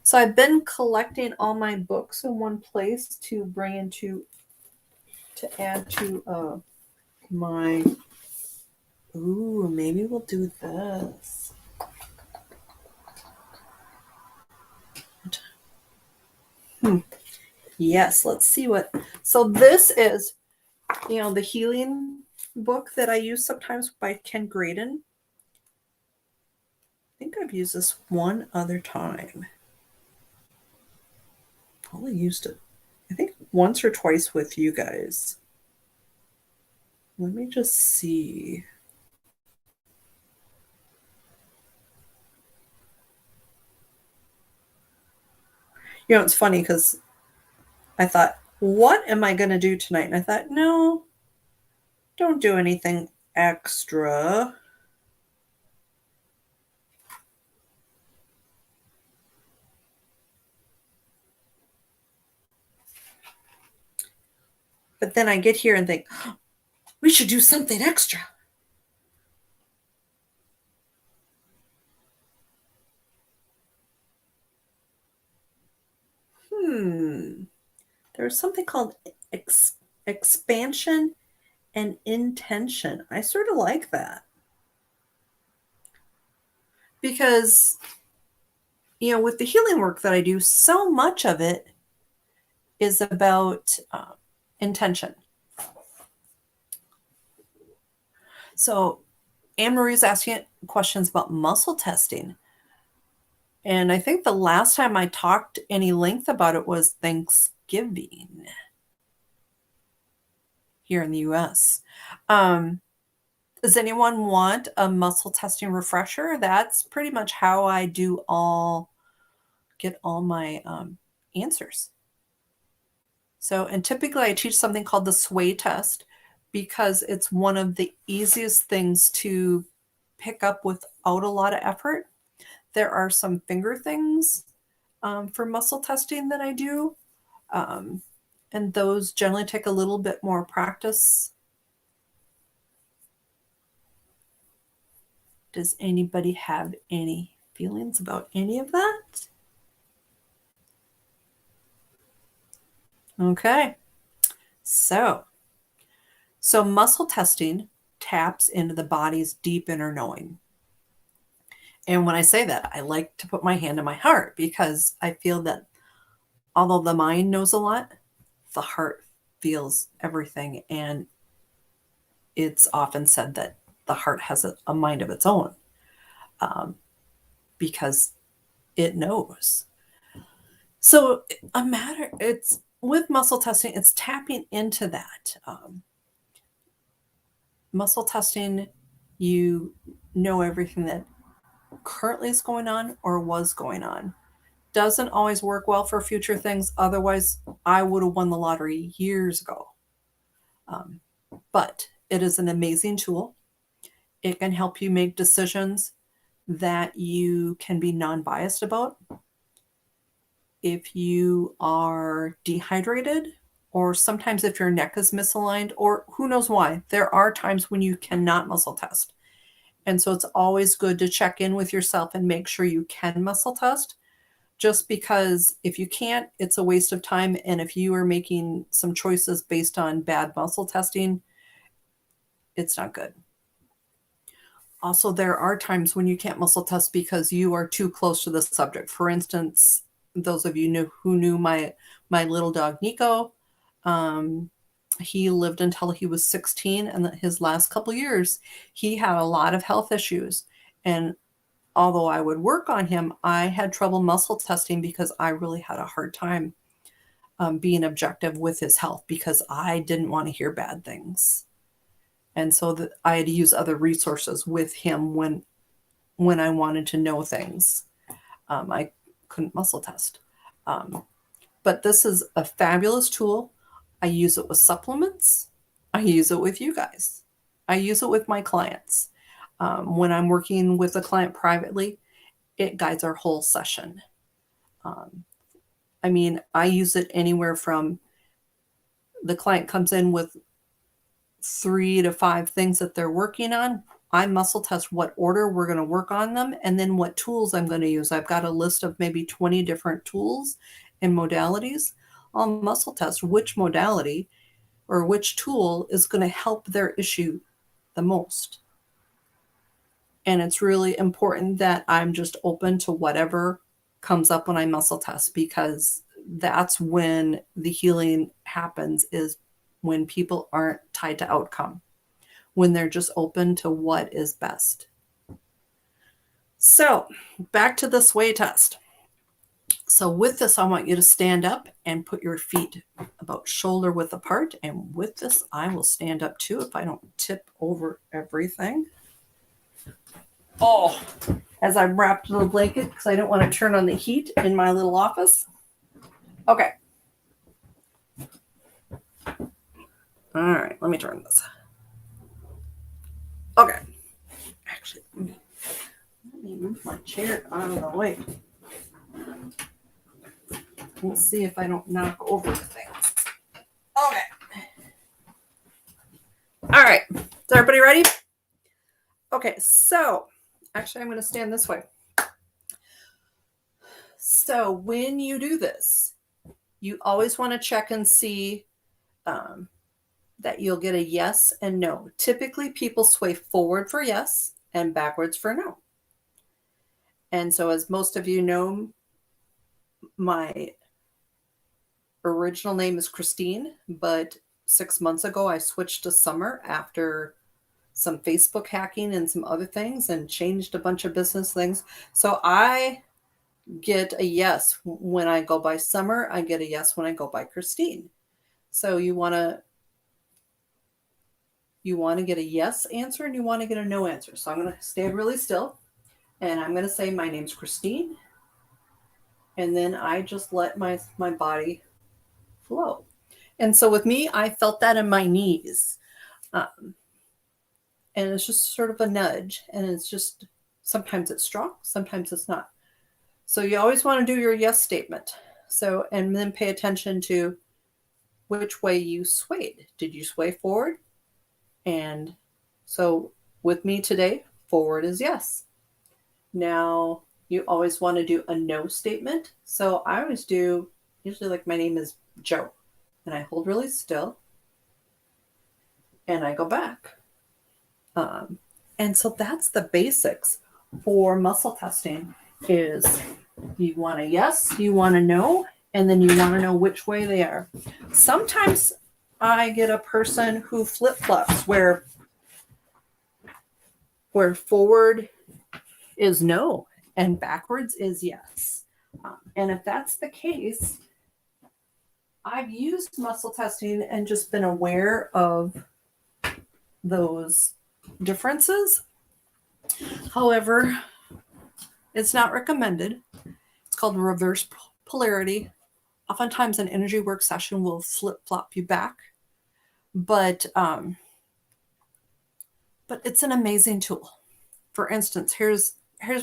So I've been collecting all my books in one place to bring into, to add to my, ooh, maybe we'll do this. Yes, let's see what. So this is, the healing book that I use sometimes by Ken Graydon. I think I've used this one other time. Only used it, I think, once or twice with you guys. Let me just see. It's funny because I thought, what am I going to do tonight? And I thought, no, don't do anything extra. But then I get here and think, oh, we should do something extra. There's something called expansion and intention. I sort of like that because, with the healing work that I do, so much of it is about intention. So Anne Marie's asking questions about muscle testing. And I think the last time I talked any length about it was Thanksgiving here in the US. Does anyone want a muscle testing refresher? That's pretty much how I get all my answers. So, and typically I teach something called the sway test because it's one of the easiest things to pick up without a lot of effort. There are some finger things for muscle testing that I do. And those generally take a little bit more practice. Does anybody have any feelings about any of that? Okay. So muscle testing taps into the body's deep inner knowing. And when I say that, I like to put my hand on my heart because I feel that although the mind knows a lot, the heart feels everything. And it's often said that the heart has a mind of its own because it knows. So it's with muscle testing, it's tapping into that. Muscle testing, you know everything that currently is going on or was going on. Doesn't always work well for future things. Otherwise, I would have won the lottery years ago. But it is an amazing tool. It can help you make decisions that you can be non-biased about. If you are dehydrated, or sometimes if your neck is misaligned, or who knows why, there are times when you cannot muscle test. And so it's always good to check in with yourself and make sure you can muscle test. Just because if you can't, it's a waste of time. And if you are making some choices based on bad muscle testing, it's not good. Also, there are times when you can't muscle test because you are too close to the subject. For instance, those of you who knew my little dog Nico, he lived until he was 16, and his last couple years, he had a lot of health issues. And although I would work on him, I had trouble muscle testing because I really had a hard time being objective with his health because I didn't want to hear bad things. And so I had to use other resources with him when I wanted to know things. I couldn't muscle test. But this is a fabulous tool. I use it with supplements. I use it with you guys. I use it with my clients. When I'm working with a client privately, it guides our whole session. I use it anywhere from the client comes in with 3 to 5 things that they're working on. I muscle test what order we're going to work on them and then what tools I'm going to use. I've got a list of maybe 20 different tools and modalities. I'll muscle test which modality or which tool is going to help their issue the most. And it's really important that I'm just open to whatever comes up when I muscle test because that's when the healing happens, is when people aren't tied to outcome, when they're just open to what is best. So back to the sway test. So with this, I want you to stand up and put your feet about shoulder width apart. And with this, I will stand up too if I don't tip over everything. Oh, as I'm wrapped in a blanket because I don't want to turn on the heat in my little office. Okay. All right, let me turn this. Okay. Actually, let me move my chair out of the way. Let's see if I don't knock over things. Okay. All right. Is everybody ready? Okay, so actually, I'm going to stand this way. So when you do this, you always want to check and see that you'll get a yes and no. Typically, people sway forward for yes and backwards for no. And so, as most of you know, my original name is Christine, but 6 months ago, I switched to Summer after some Facebook hacking and some other things and changed a bunch of business things. So I get a yes when I go by Summer. I get a yes when I go by Christine. So you want to get a yes answer and you want to get a no answer. So I'm going to stand really still and I'm going to say my name's Christine. And then I just let my body flow. And so with me, I felt that in my knees. And it's just sort of a nudge. And it's just, sometimes it's strong, sometimes it's not. So you always want to do your yes statement. So, and then pay attention to which way you swayed. Did you sway forward? And so with me today, forward is yes. Now you always want to do a no statement. So I always do, usually like my name is Joe, and I hold really still and I go back. And so that's the basics for muscle testing. Is you want a yes, you want a no, and then you want to know which way they are. Sometimes I get a person who flip-flops where forward is no and backwards is yes. And if that's the case, I've used muscle testing and just been aware of those differences. However, it's not recommended. It's called reverse polarity. Oftentimes an energy work session will flip-flop you back. But it's an amazing tool. For instance, here's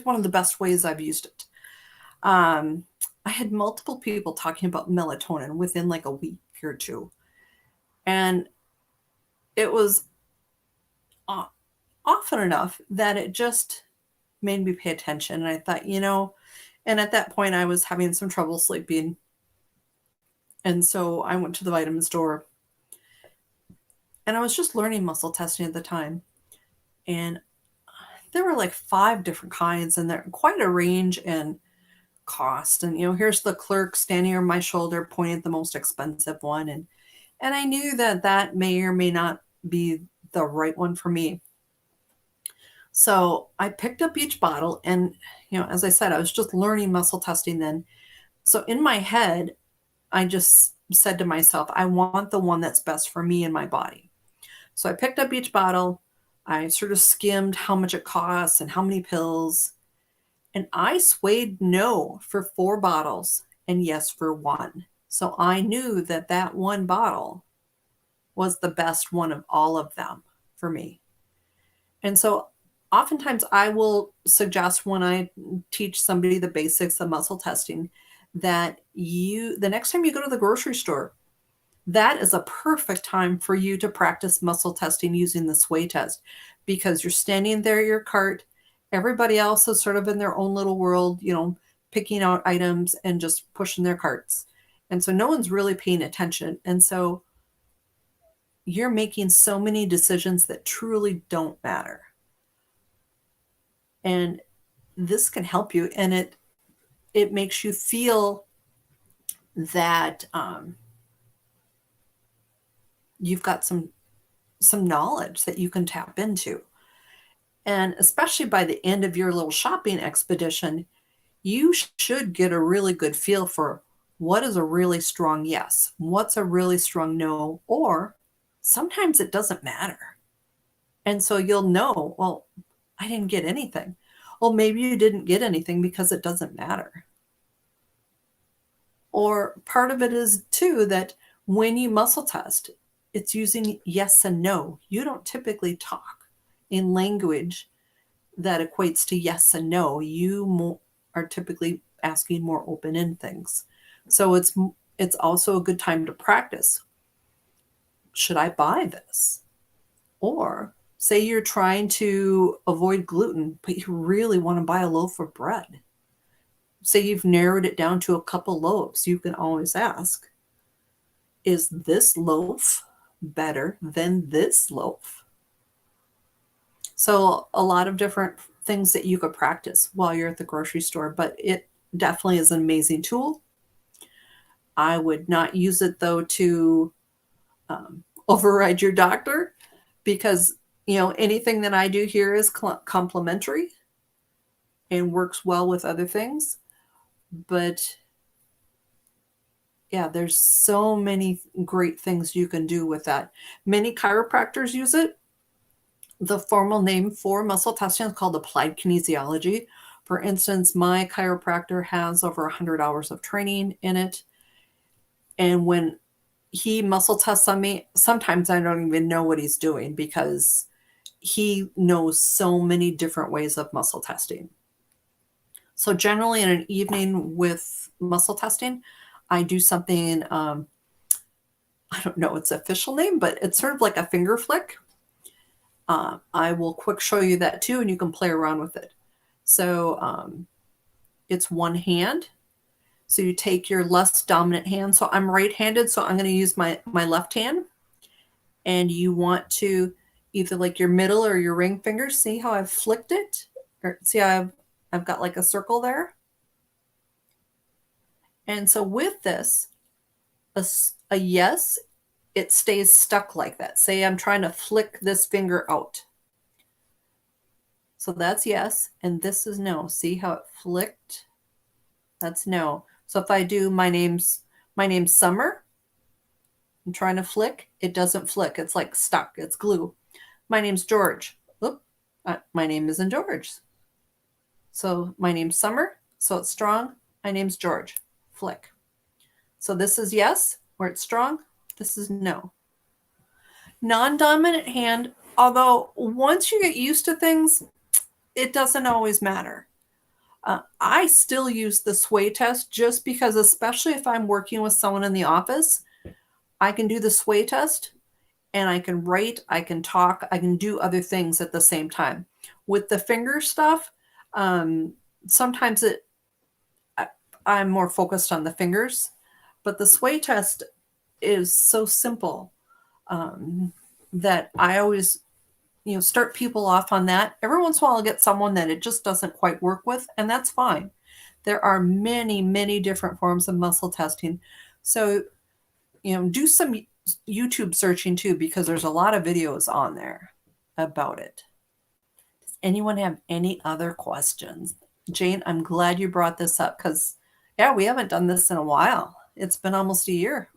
one of the best ways I've used it. I had multiple people talking about melatonin within like a week or two. And it was often enough that it just made me pay attention. And I thought, and at that point I was having some trouble sleeping. And so I went to the vitamin store and I was just learning muscle testing at the time. And there were like 5 different kinds and they're quite a range in cost. And, here's the clerk standing on my shoulder, pointing at the most expensive one. And I knew that may or may not be the right one for me. So I picked up each bottle and, as I said, I was just learning muscle testing then. So in my head, I just said to myself, I want the one that's best for me and my body. So I picked up each bottle. I sort of skimmed how much it costs and how many pills. And I swayed no for 4 bottles and yes for 1. So I knew that one bottle was the best one of all of them for me. And so oftentimes I will suggest when I teach somebody the basics of muscle testing that the next time you go to the grocery store, that is a perfect time for you to practice muscle testing using the sway test, because you're standing there at your cart. Everybody else is sort of in their own little world, picking out items and just pushing their carts. And so no one's really paying attention. And so you're making so many decisions that truly don't matter. And this can help you. And it makes you feel that you've got some knowledge that you can tap into. And especially by the end of your little shopping expedition, you should get a really good feel for what is a really strong yes, what's a really strong no, or sometimes it doesn't matter. And so you'll know, well, I didn't get anything. Well, maybe you didn't get anything because it doesn't matter. Or part of it is too that when you muscle test, it's using yes and no. You don't typically talk in language that equates to yes and no. You are typically asking more open-end things. So it's also a good time to practice. Should I buy this? Or say you're trying to avoid gluten, but you really want to buy a loaf of bread. Say you've narrowed it down to a couple loaves. You can always ask, is this loaf better than this loaf? So a lot of different things that you could practice while you're at the grocery store, but it definitely is an amazing tool. I would not use it though to override your doctor, because anything that I do here is complementary and works well with other things. But yeah, there's so many great things you can do with that. Many chiropractors use it. The formal name for muscle testing is called applied kinesiology. For instance, my chiropractor has over 100 hours of training in it. And when he muscle tests on me, sometimes I don't even know what he's doing because he knows so many different ways of muscle testing. So generally in an evening with muscle testing, I do something, I don't know its official name, but it's sort of like a finger flick. I will quick show you that too, and you can play around with it. So it's one hand. So you take your less dominant hand. So I'm right-handed, so I'm going to use my left hand. And you want to either like your middle or your ring finger. See how I've flicked it? Or see how I've got like a circle there? And so with this, a yes, it stays stuck like that. Say I'm trying to flick this finger out. So that's yes, and this is no. See how it flicked? That's no. So if I do my name's Summer, I'm trying to flick, it doesn't flick. It's like stuck. It's glue. My name's George. Oop, my name isn't George. So my name's Summer, so it's strong. My name's George. Flick. So this is yes, where it's strong. This is no. Non-dominant hand, although once you get used to things, it doesn't always matter. I still use the sway test just because, especially if I'm working with someone in the office, I can do the sway test and I can write, I can talk, I can do other things at the same time. With the finger stuff, sometimes I'm more focused on the fingers, but the sway test is so simple that I always start people off on that. Every once in a while I'll get someone that it just doesn't quite work with, and that's fine. There are many, many different forms of muscle testing. So, do some YouTube searching too, because there's a lot of videos on there about it. Does anyone have any other questions? Jane, I'm glad you brought this up because, yeah, we haven't done this in a while. It's been almost a year.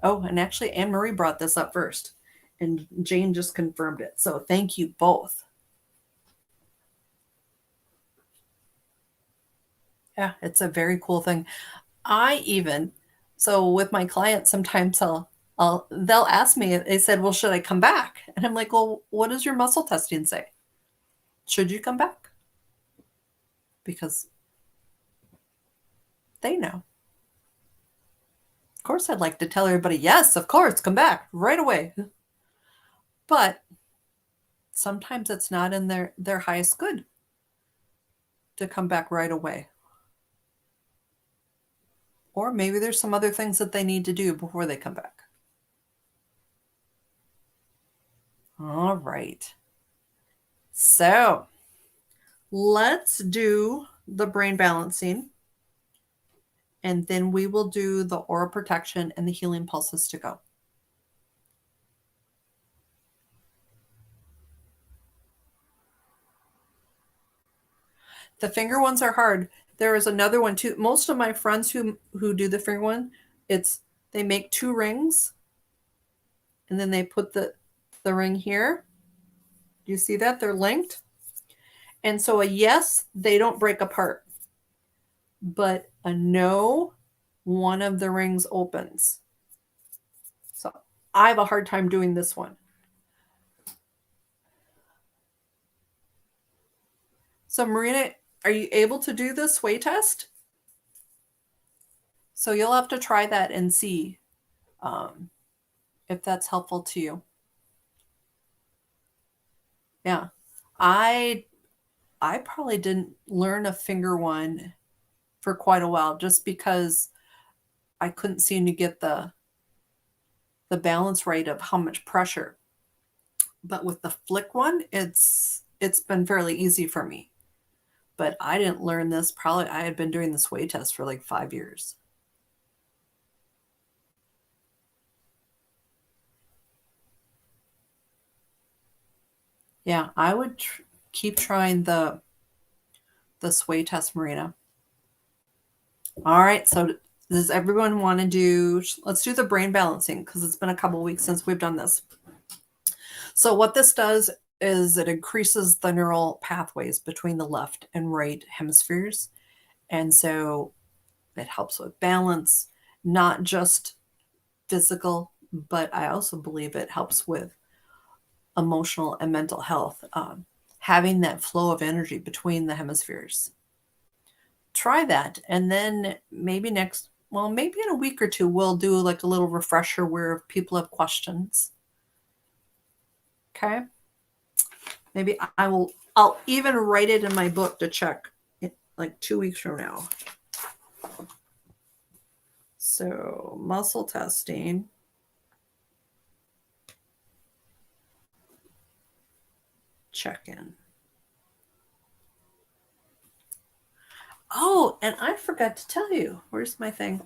Oh, and actually, Anne Marie brought this up first, and Jane just confirmed it. So thank you both. Yeah, it's a very cool thing. So with my clients, sometimes they'll ask me, they said, well, should I come back? And I'm like, well, what does your muscle testing say? Should you come back? Because they know. Of course, I'd like to tell everybody, yes, of course, come back right away. But sometimes it's not in their highest good to come back right away. Or maybe there's some other things that they need to do before they come back. All right. So let's do the brain balancing. And then we will do the aura protection and the healing pulses to go. The finger ones are hard. There is another one too. Most of my friends who do the finger one, they make 2 rings and then they put the ring here. Do you see that? They're linked. And so a yes, they don't break apart. But a no, one of the rings opens. So I have a hard time doing this one. So Marina, are you able to do the sway test? So you'll have to try that and see if that's helpful to you. Yeah. I probably didn't learn a finger one for quite a while just because I couldn't seem to get the balance right of how much pressure. But with the flick one, it's been fairly easy for me. But I didn't learn this. Probably I had been doing the sway test for like 5 years. Yeah, I would keep trying the sway test, Marina. All right, so does everyone want to do, let's do the brain balancing because it's been a couple weeks since we've done this. So what this does is it increases the neural pathways between the left and right hemispheres. And so it helps with balance, not just physical, but I also believe it helps with emotional and mental health, having that flow of energy between the hemispheres. Try that. And then maybe maybe in a week or two, we'll do like a little refresher where people have questions. Okay. Maybe I'll even write it in my book to check it like 2 weeks from now. So muscle testing. Check in. Oh, and I forgot to tell you. Where's my thing?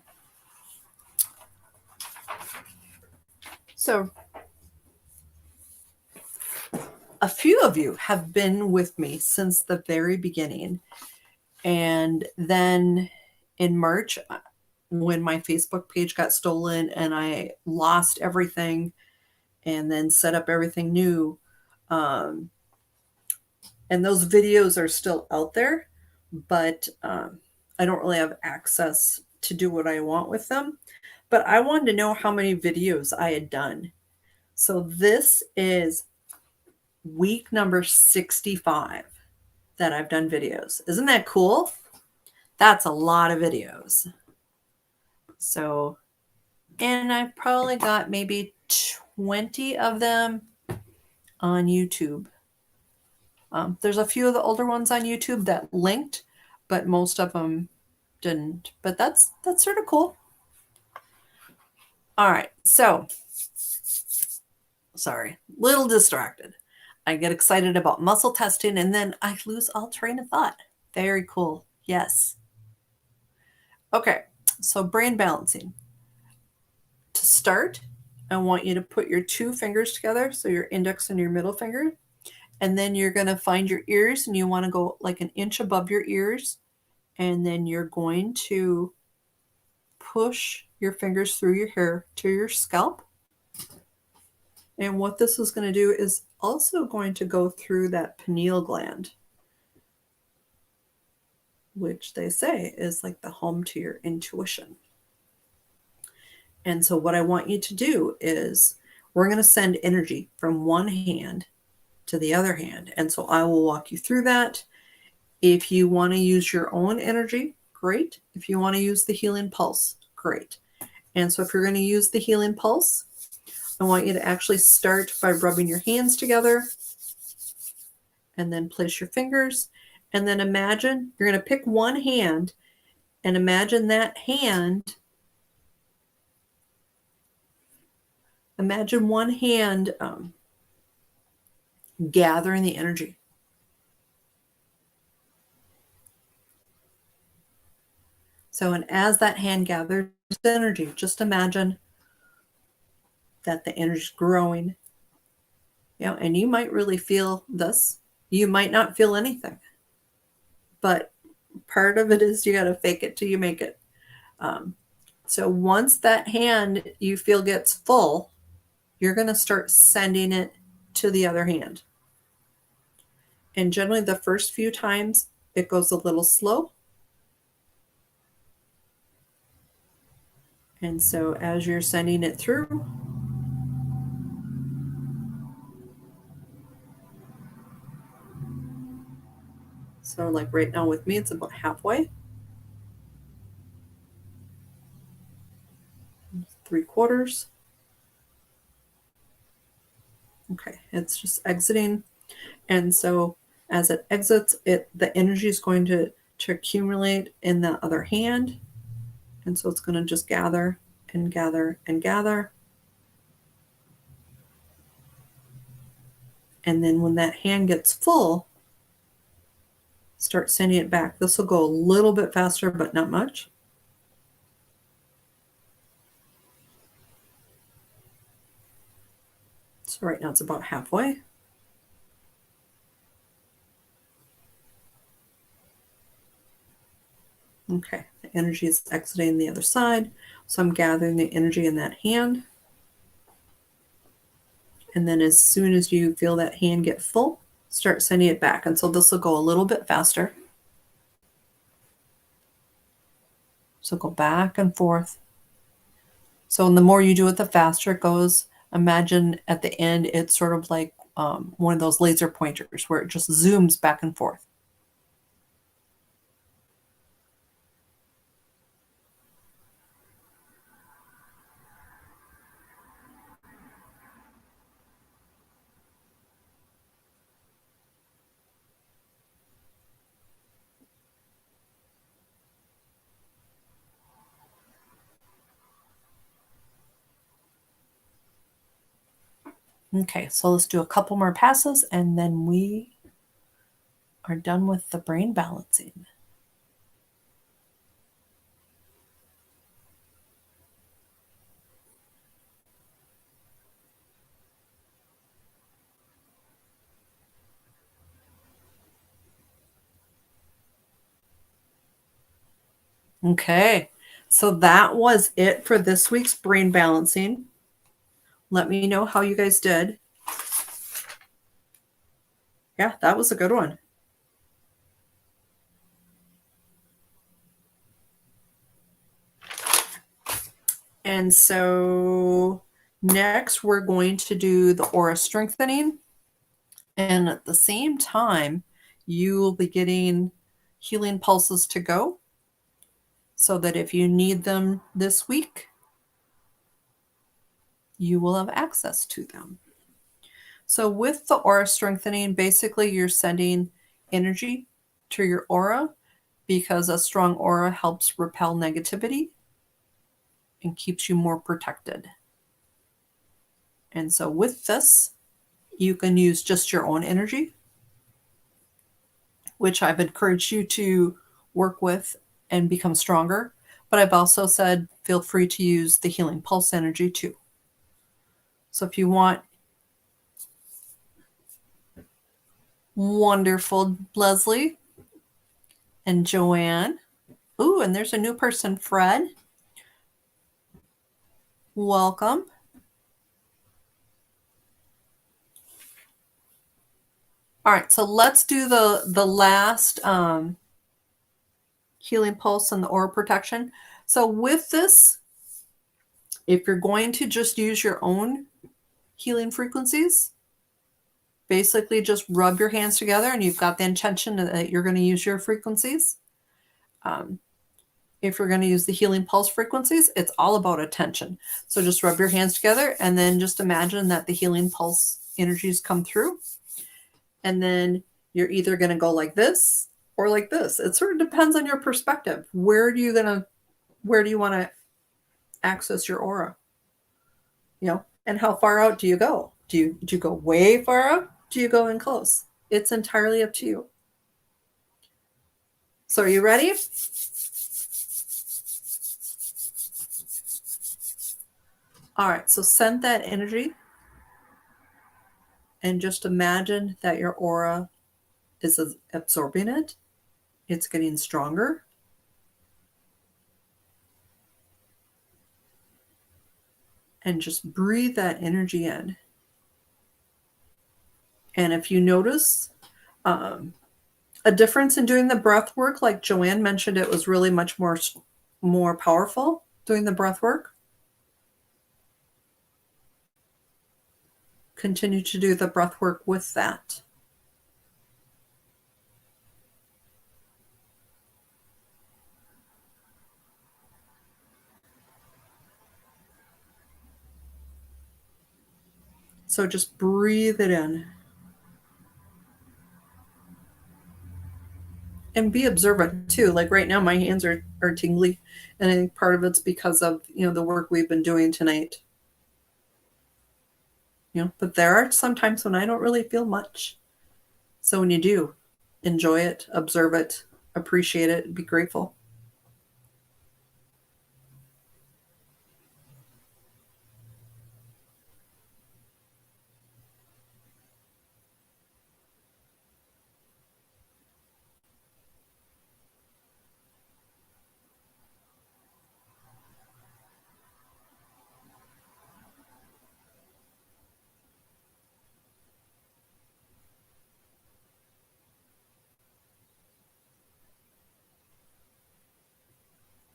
So a few of you have been with me since the very beginning. And then in March, when my Facebook page got stolen and I lost everything and then set up everything new, and those videos are still out there, but I don't really have access to do what I want with them. But I wanted to know how many videos I had done. So this is week number 65 that I've done videos. Isn't that cool? That's a lot of videos. So, and I've probably got maybe 20 of them on YouTube. There's a few of the older ones on YouTube that linked, but most of them didn't. But that's sort of cool. All right, so sorry, little distracted. I get excited about muscle testing and then I lose all train of thought. Very cool. Yes. Okay, so brain balancing. To start, I want you to put your 2 fingers together, so your index and your middle finger, and then you're going to find your ears and you want to go like an inch above your ears, and then you're going to push your fingers through your hair to your scalp. And what this is going to do is also going to go through that pineal gland, which they say is like the home to your intuition. And so what I want you to do is we're going to send energy from one hand to the other hand. And so I will walk you through that. If you want to use your own energy, great. If you want to use the healing pulse, great. And so if you're going to use the healing pulse, I want you to actually start by rubbing your hands together and then place your fingers. And then imagine you're going to pick one hand And imagine that hand. Imagine one hand gathering the energy. So, and as that hand gathers energy, just imagine that the energy is growing. And you might really feel this. You might not feel anything. But part of it is you got to fake it till you make it. So once that hand you feel gets full, you're going to start sending it to the other hand. And generally the first few times it goes a little slow. And so as you're sending it through, so like right now with me, it's about halfway, 3/4. Okay, it's just exiting. And so as it exits, the energy is going to accumulate in the other hand. And so it's going to just gather and gather and gather. And then when that hand gets full, start sending it back. This will go a little bit faster, but not much. So right now it's about halfway. Okay, the energy is exiting the other side. So I'm gathering the energy in that hand. And then as soon as you feel that hand get full, start sending it back. And so this will go a little bit faster. So go back and forth. So the more you do it, the faster it goes. Imagine at the end, it's sort of like one of those laser pointers where it just zooms back and forth. Okay, so let's do a couple more passes and then we are done with the brain balancing. Okay, so that was it for this week's brain balancing. Let me know how you guys did. Yeah, that was a good one. And so next we're going to do the aura strengthening. And at the same time, you will be getting healing pulses to go so that if you need them this week, you will have access to them. So with the aura strengthening, basically you're sending energy to your aura because a strong aura helps repel negativity and keeps you more protected. And so with this, you can use just your own energy, which I've encouraged you to work with and become stronger. But I've also said, feel free to use the healing pulse energy too. So if you want, wonderful, Leslie and Joanne. Ooh, and there's a new person, Fred. Welcome. All right, so let's do the last healing pulse and the aura protection. So with this, if you're going to just use your own healing frequencies, basically just rub your hands together and you've got the intention that you're going to use your frequencies. If you're going to use the healing pulse frequencies, it's all about attention. So just rub your hands together and then just imagine that the healing pulse energies come through. And then you're either going to go like this, or like this. It sort of depends on your perspective. Where do you want to access your aura? And how far out do you go? Do you go way far out? Do you go in close? It's entirely up to you. So are you ready? All right, so send that energy and just imagine that your aura is absorbing it. It's getting stronger. And just breathe that energy in. And if you notice a difference in doing the breath work, like Joanne mentioned, it was really much more powerful doing the breath work. Continue to do the breath work with that. So just breathe it in. And be observant too. Like right now, my hands are tingly. And I think part of it's because of, the work we've been doing tonight. But there are some times when I don't really feel much. So when you do, enjoy it, observe it, appreciate it, be grateful.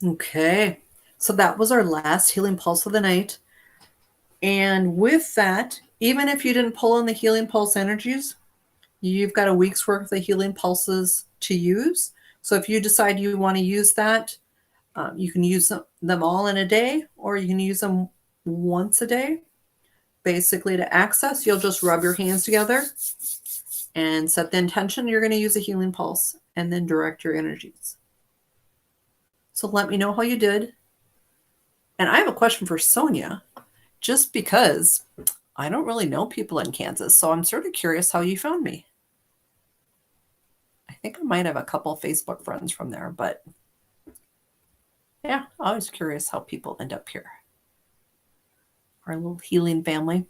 Okay. So that was our last healing pulse of the night. And with that, even if you didn't pull in the healing pulse energies, you've got a week's worth of healing pulses to use. So if you decide you want to use that, you can use them all in a day, or you can use them once a day. Basically, to access, you'll just rub your hands together and set the intention you're going to use a healing pulse, and then direct your energies. So let me know how you did. And I have a question for Sonia, just because I don't really know people in Kansas, so I'm sort of curious how you found me. I think I might have a couple Facebook friends from there, but yeah, always curious how people end up here. Our little healing family.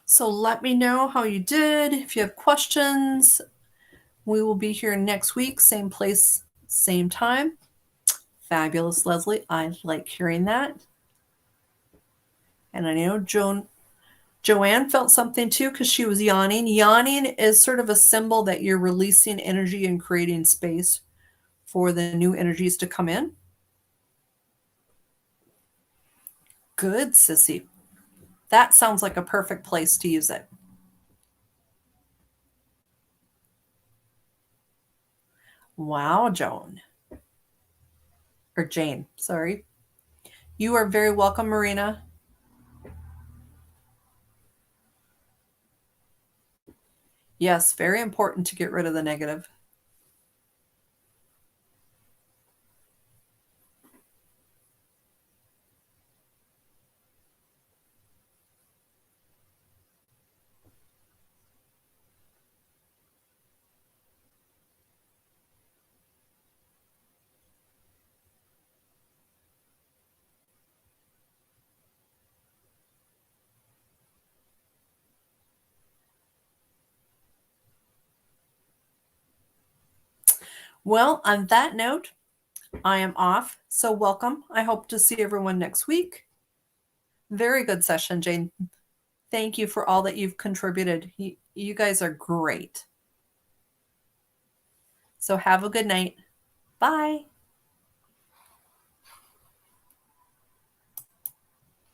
So let me know how you did. If you have questions, we will be here next week, same place, same time. Fabulous, Leslie. I like hearing that. And I know Joanne felt something too because she was yawning. Yawning is sort of a symbol that you're releasing energy and creating space for the new energies to come in. Good, Sissy. That sounds like a perfect place to use it. Wow, Joan. Or Jane, sorry. You are very welcome, Marina. Yes, very important to get rid of the negative. Well, on that note, I am off. So welcome. I hope to see everyone next week. Very good session, Jane. Thank you for all that you've contributed. You guys are great. So have a good night. Bye.